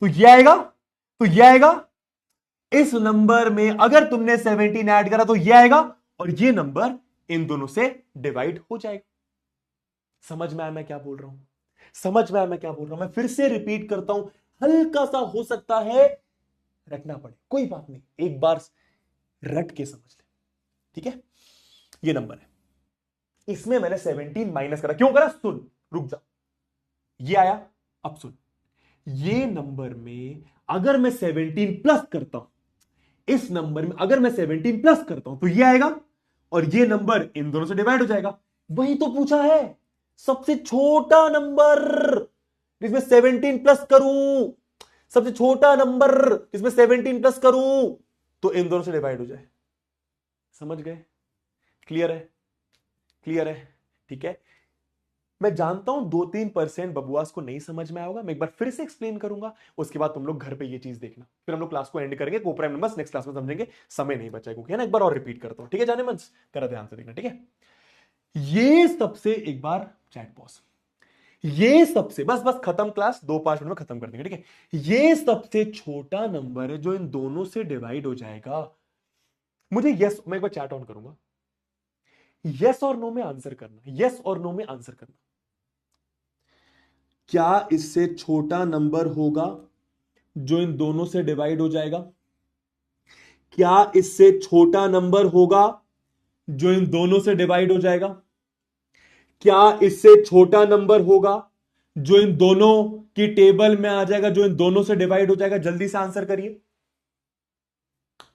B: तो ये आएगा, तो ये आएगा, इस नंबर में अगर तुमने 17 ऐड करा तो ये आएगा, और ये नंबर इन दोनों से डिवाइड हो जाएगा। समझ में आया मैं क्या बोल रहा हूं, समझ में आया मैं क्या बोल रहा हूं। मैं फिर से रिपीट करता हूं, हल्का सा हो सकता है रटना पड़े, कोई बात नहीं, एक बार रट के समझ ले, ठीक है। ये नंबर है, इसमें मैंने 17 माइनस करा, क्यों करा, सुन, रुक जा, ये आया, अब सुन, ये नंबर में अगर मैं 17 प्लस करता हूं, इस नंबर में अगर मैं 17 प्लस करता हूं तो ये आएगा, और ये नंबर इन दोनों से डिवाइड हो जाएगा। वही तो पूछा है, सबसे छोटा नंबर जिसमें 17 प्लस करूं, सबसे छोटा नंबर जिसमें 17 प्लस करूं तो इन दोनों से डिवाइड हो जाए। समझ गए, क्लियर है, क्लियर है, ठीक है। मैं जानता हूं 2-3% बबुआस को नहीं समझ में आएगा, मैं एक बार फिर से एक्सप्लेन करूंगा, उसके बाद तुम लोग घर पे ये चीज देखना, फिर हम लोग क्लास को एंड करेंगे, कोप्राइम नंबर्स नेक्स्ट क्लास में समझेंगे, समय नहीं बचा क्योंकि, है ना। एक बार और रिपीट करता हूं, ठीक है जाने मन, तेरा ध्यान से देखना, ठीक है। ये सबसे, एक बार चैट पॉज, ये सबसे, बस बस खत्म क्लास, 2-5 मिनट में खत्म कर देंगे, ठीक है। ये सबसे छोटा नंबर है जो इन दोनों से डिवाइड हो जाएगा। मुझे यस, मैं एक बार चैट ऑन करूंगा, यस और नो में आंसर करना, यस और नो में आंसर करना। क्या इससे छोटा नंबर होगा जो इन दोनों से डिवाइड हो जाएगा, क्या इससे छोटा नंबर होगा जो इन दोनों से डिवाइड हो जाएगा, क्या इससे छोटा नंबर होगा जो इन दोनों की टेबल में आ जाएगा, जो इन दोनों से डिवाइड हो जाएगा, जल्दी से आंसर करिए।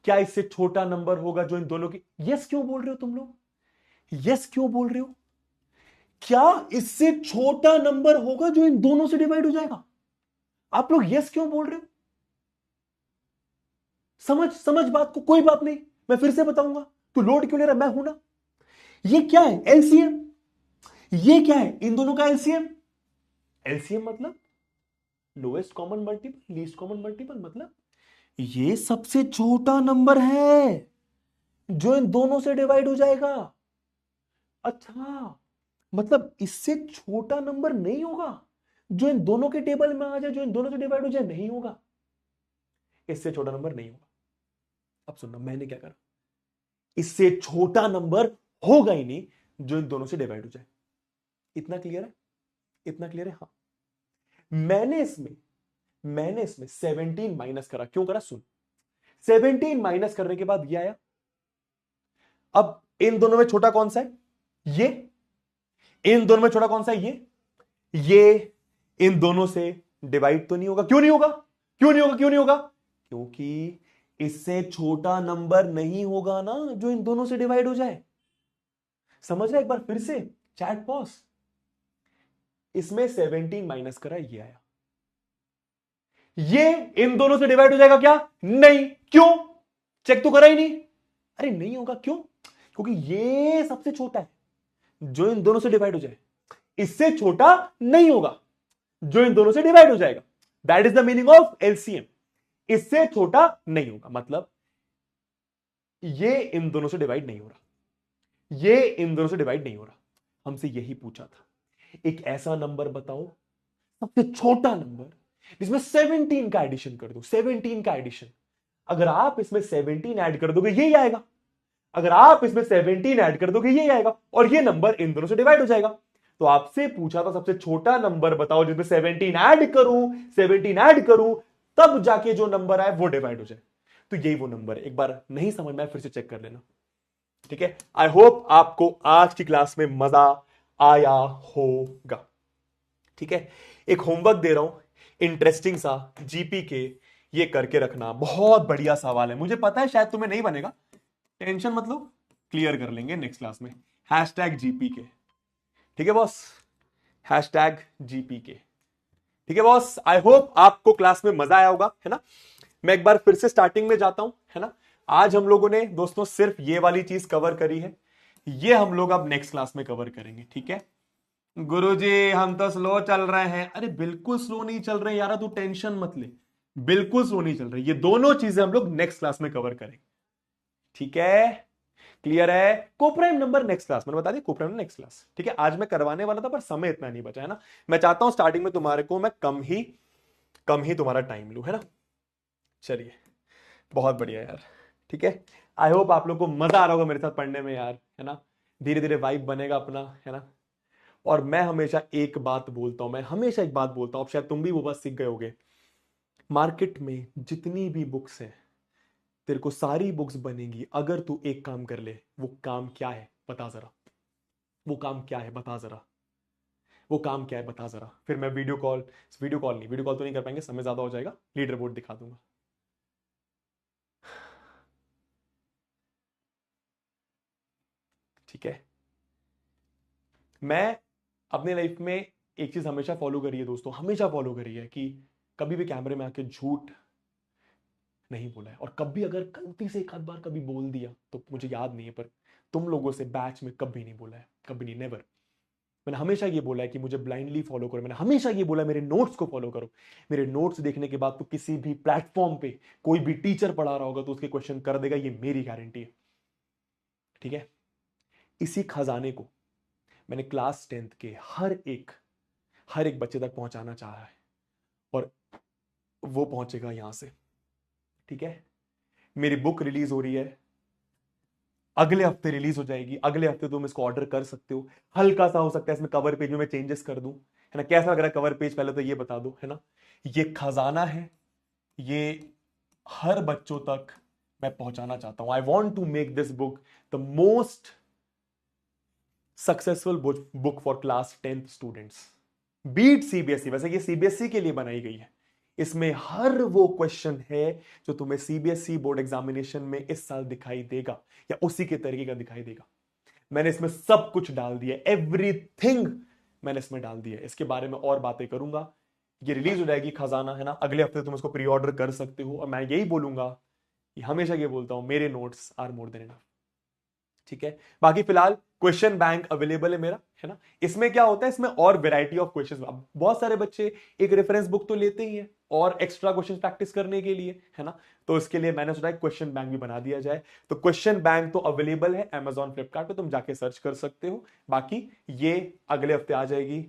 B: क्या इससे छोटा नंबर होगा जो इन दोनों की, यस क्यों बोल रहे हो तुम लोग, यस क्यों बोल रहे हो, क्या इससे छोटा नंबर होगा जो इन दोनों से डिवाइड हो जाएगा, आप लोग यस क्यों बोल रहे हो, समझ समझ बात को, कोई बात नहीं, मैं फिर से बताऊंगा, तू लोड क्यों ले रहा, मैं हूं ना। ये क्या है, एलसीएम, ये क्या है, इन दोनों का एलसीएम, एलसीएम मतलब lowest common multiple, least common multiple, मतलब ये सबसे छोटा नंबर है जो इन दोनों से डिवाइड हो जाएगा। अच्छा, मतलब इससे छोटा नंबर नहीं होगा जो इन दोनों के टेबल में आ जाए, जो इन दोनों से डिवाइड हो जाए, नहीं होगा, इससे छोटा नंबर नहीं होगा। अब सुनना मैंने क्या करा, इससे छोटा नंबर होगा ही नहीं जो इन दोनों से डिवाइड हो जाए। इतना क्लियर है, इतना क्लियर है, हाँ। मैंने इसमें 17 माइनस करा, क्यों करा, सुन, 17 माइनस करने के बाद ये आया। अब इन दोनों में छोटा कौन सा है, ये, इन दोनों में छोटा कौन सा है, ये इन दोनों से डिवाइड तो नहीं होगा, क्यों नहीं होगा, क्यों नहीं होगा, क्यों नहीं होगा, क्योंकि इससे छोटा नंबर नहीं होगा ना जो इन दोनों से डिवाइड हो जाए। समझ रहे, एक बार फिर से चैट पॉज, इसमें 17 माइनस करा, ये आया, ये इन दोनों से डिवाइड हो जाएगा क्या, नहीं, क्यों, चेक तो करा ही नहीं, अरे नहीं होगा, क्यों, क्योंकि ये सबसे छोटा है, जो इन दोनों से डिवाइड हो जाए, इससे छोटा नहीं होगा, जो इन दोनों से डिवाइड हो जाएगा। That is the meaning of LCM, इससे छोटा नहीं होगा, मतलब ये इन दोनों से डिवाइड नहीं हो रहा, ये इन दोनों से डिवाइड नहीं हो रहा। हमसे यही पूछा था, एक ऐसा नंबर बताओ, सबसे छोटा नंबर जिसमें 17 का एडिशन कर दो, 17 का एडिशन। अगर आप इसमें 17 ऐड कर दोगे यही आएगा, अगर आप इसमें 17 ऐड कर दोगे यही आएगा, और ये नंबर इन दोनों से डिवाइड हो जाएगा। तो आपसे पूछा था सबसे छोटा नंबर बताओ जिसमें 17 ऐड करूं, 17 ऐड करूं, तब जाके जो नंबर आए वो डिवाइड हो जाए। तो यही वो नंबर है। एक बार नहीं समझ में आए फिर से चेक कर लेना, ठीक है। आई होप आपको आज की क्लास में मजा आया होगा, ठीक है। एक होमवर्क दे रहा हूं इंटरेस्टिंग सा, जीपी के, ये करके रखना, बहुत बढ़िया सवाल है, मुझे पता है शायद तुम्हें नहीं बनेगा, टेंशन मतलब क्लियर कर लेंगे नेक्स्ट क्लास में। हैशटैग जीपी के, ठीक है बॉस, हैशटैग जीपी के, ठीक है बॉस। आई होप आपको क्लास में मजा आया होगा, है ना। मैं एक बार फिर से स्टार्टिंग में जाता हूं, है ना। आज हम लोगों ने दोस्तों सिर्फ ये वाली चीज कवर करी है, ये हम लोग अब नेक्स्ट क्लास में कवर करेंगे, ठीक है। गुरुजी हम तो स्लो चल रहे हैं, अरे बिल्कुल स्लो नहीं चल रहे यार, तू टेंशन मत ले, बिल्कुल स्लो नहीं चल रही। ये दोनों चीजें हम लोग नेक्स्ट क्लास में कवर करेंगे, ठीक है, क्लियर है। कोप्राइम नंबर नेक्स्ट क्लास, मैंने बता दिया कोप्राइम नेक्स्ट क्लास, ठीक है। आज मैं करवाने वाला था पर समय इतना नहीं बचा, है ना। मैं चाहता हूं स्टार्टिंग में तुम्हारे को मैं कम ही तुम्हारा टाइम लूं, है ना। चलिए बहुत बढ़िया यार, ठीक है। आई होप आप लोग को मजा आ रहा होगा मेरे साथ पढ़ने में यार, है ना। धीरे धीरे वाइब बनेगा अपना, है ना। और मैं हमेशा एक बात बोलता हूं, मैं हमेशा एक बात बोलता हूं, शायद तुम भी वो बात सीख गए होगे। मार्केट में जितनी भी बुक्स हैं, तेरे को सारी बुक्स बनेगी अगर तू एक काम कर ले। वो काम क्या है बता जरा, वो काम क्या है बता जरा, वो काम क्या है बता जरा। फिर मैं वीडियो कॉल तो नहीं कर पाएंगे, समय ज्यादा हो जाएगा, लीडर बोर्ड दिखा दूंगा। ठीक है, मैं अपने लाइफ में एक चीज हमेशा फॉलो करी है दोस्तों, हमेशा फॉलो करी है कि कभी भी कैमरे में आके झूठ नहीं बोला है। और कभी अगर गलती से एक आध बार कभी बोल दिया तो मुझे याद नहीं है, पर तुम लोगों से बैच में कभी नहीं बोला है, कभी नहीं, नेवर। मैंने हमेशा ये बोला है कि मुझे ब्लाइंडली फॉलो करो, मैंने हमेशा ये बोला है मेरे नोट्स को फॉलो करो। मेरे नोट्स देखने के बाद तो किसी भी प्लेटफॉर्म पे कोई भी टीचर पढ़ा रहा होगा तो उसके क्वेश्चन कर देगा, ये मेरी गारंटी है, ठीक है। इसी खजाने को मैंने क्लास 10th के हर एक बच्चे तक पहुंचाना चाहा है, और वो पहुंचेगा यहां से, ठीक है। मेरी बुक रिलीज हो रही है, अगले हफ्ते रिलीज हो जाएगी, अगले हफ्ते तुम इसको ऑर्डर कर सकते हो। हल्का सा हो सकता है इसमें कवर पेज में मैं चेंजेस कर दूं, है ना। कैसा लग रहा है कवर पेज पहले तो ये बता दो, है ना। ये खजाना है, ये हर बच्चों तक मैं पहुंचाना चाहता हूं। I want to make this book the most successful book for class 10th students, beat CBSE. वैसे ये सीबीएसई के लिए बनाई गई है, इसमें हर वो क्वेश्चन है जो तुम्हें सीबीएसई बोर्ड एग्जामिनेशन में इस साल दिखाई देगा या उसी के तरीके का दिखाई देगा। मैंने इसमें सब कुछ डाल दिया, एवरीथिंग मैंने इसमें डाल दिया। इसके बारे में और बातें करूंगा, ये रिलीज हो जाएगी खजाना, है ना। अगले हफ्ते तुम इसको प्री ऑर्डर कर सकते हो, और मैं यही बोलूंगा, हमेशा ये बोलता हूं, मेरे notes are more than enough, ठीक है। बाकी फिलहाल क्वेश्चन बैंक अवेलेबल है मेरा, है ना। इसमें क्या होता है, इसमें और वैरायटी ऑफ क्वेश्चंस, अब बहुत सारे बच्चे एक रेफरेंस बुक तो लेते ही हैं और एक्स्ट्रा क्वेश्चन प्रैक्टिस करने के लिए, है ना। तो इसके लिए मैंने सोचा क्वेश्चन बैंक भी बना दिया जाए। तो क्वेश्चन बैंक तो अवेलेबल है Amazon फ्लिपकार्ट पे, तुम जाके सर्च कर सकते हो। बाकी ये अगले हफ्ते आ जाएगी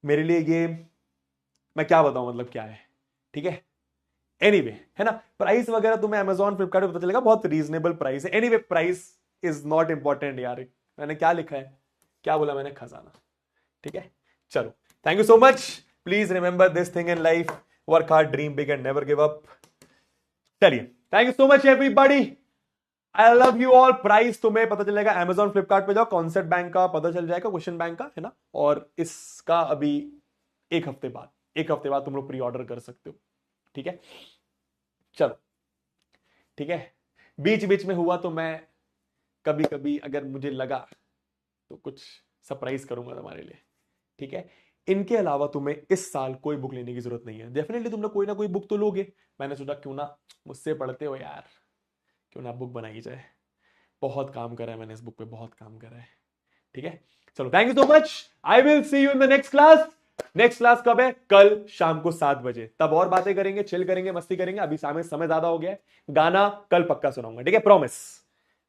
B: मेरे लिए, ये मैं क्या बताऊं मतलब क्या है, ठीक है। एनीवे, है ना, प्राइस वगैरह तुम्हें Amazon फ्लिपकार्ट पे पता चलेगा, बहुत रीजनेबल प्राइस है। Anyway price is not important यार। मैंने क्या लिखा है, क्या बोला मैंने, खजाना, ठीक है। चलो, thank you so much. Please remember this thing in life, work hard, dream big and never give up. चलिए, thank you so much everybody, I love you all. Price तुम्हें पता चलेगा Amazon फ्लिपकार्ट पे जाओ, कॉन्सेप्ट बैंक का पता चल जाएगा, क्वेश्चन बैंक का, है ना। और इसका अभी एक हफ्ते बाद तुम लोग प्री ऑर्डर कर सकते हो, ठीक है। चलो, ठीक है। बीच बीच में हुआ तो मैं कभी कभी अगर मुझे लगा तो कुछ सरप्राइज करूंगा तुम्हारे लिए, ठीक है। इनके अलावा तुम्हें इस साल कोई बुक लेने की जरूरत नहीं है। डेफिनेटली तुम लोग कोई ना कोई बुक तो लोगे। मैंने सोचा क्यों ना मुझसे पढ़ते हो यार, क्यों ना बुक बनाई जाए। बहुत काम करा है मैंने इस बुक पे, बहुत काम करा है, ठीक है, चलो thank you so much, I will see you in the next class. Next class कब है? कल शाम को 7 बजे। तब और बातें करेंगे, चिल करेंगे, मस्ती करेंगे। अभी समय ज्यादा हो गया है, गाना कल पक्का सुनाऊंगा, ठीक है, प्रॉमिस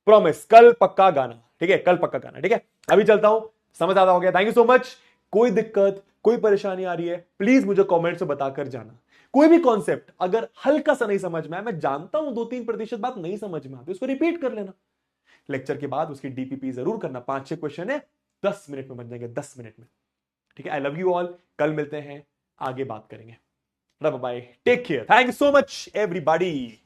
B: प्रॉमिस, कल पक्का गाना, ठीक है, कल पक्का गाना, ठीक है। अभी चलता हूं, समय ज्यादा हो गया, थैंक यू सो मच। कोई दिक्कत, कोई परेशानी आ रही है, प्लीज मुझे कमेंट्स में बताकर जाना। कोई भी कॉन्सेप्ट अगर हल्का सा नहीं समझ में आया, मैं जानता हूं 2-3% बात नहीं समझ में आती, उसको रिपीट कर लेना। लेक्चर के बाद उसकी डीपीपी जरूर करना, 5-6 क्वेश्चन है, 10 मिनट में बन जाएंगे, 10 मिनट में, ठीक है। आई लव यू ऑल, कल मिलते हैं, आगे बात करेंगे। Bye bye, take care, thank you so much everybody.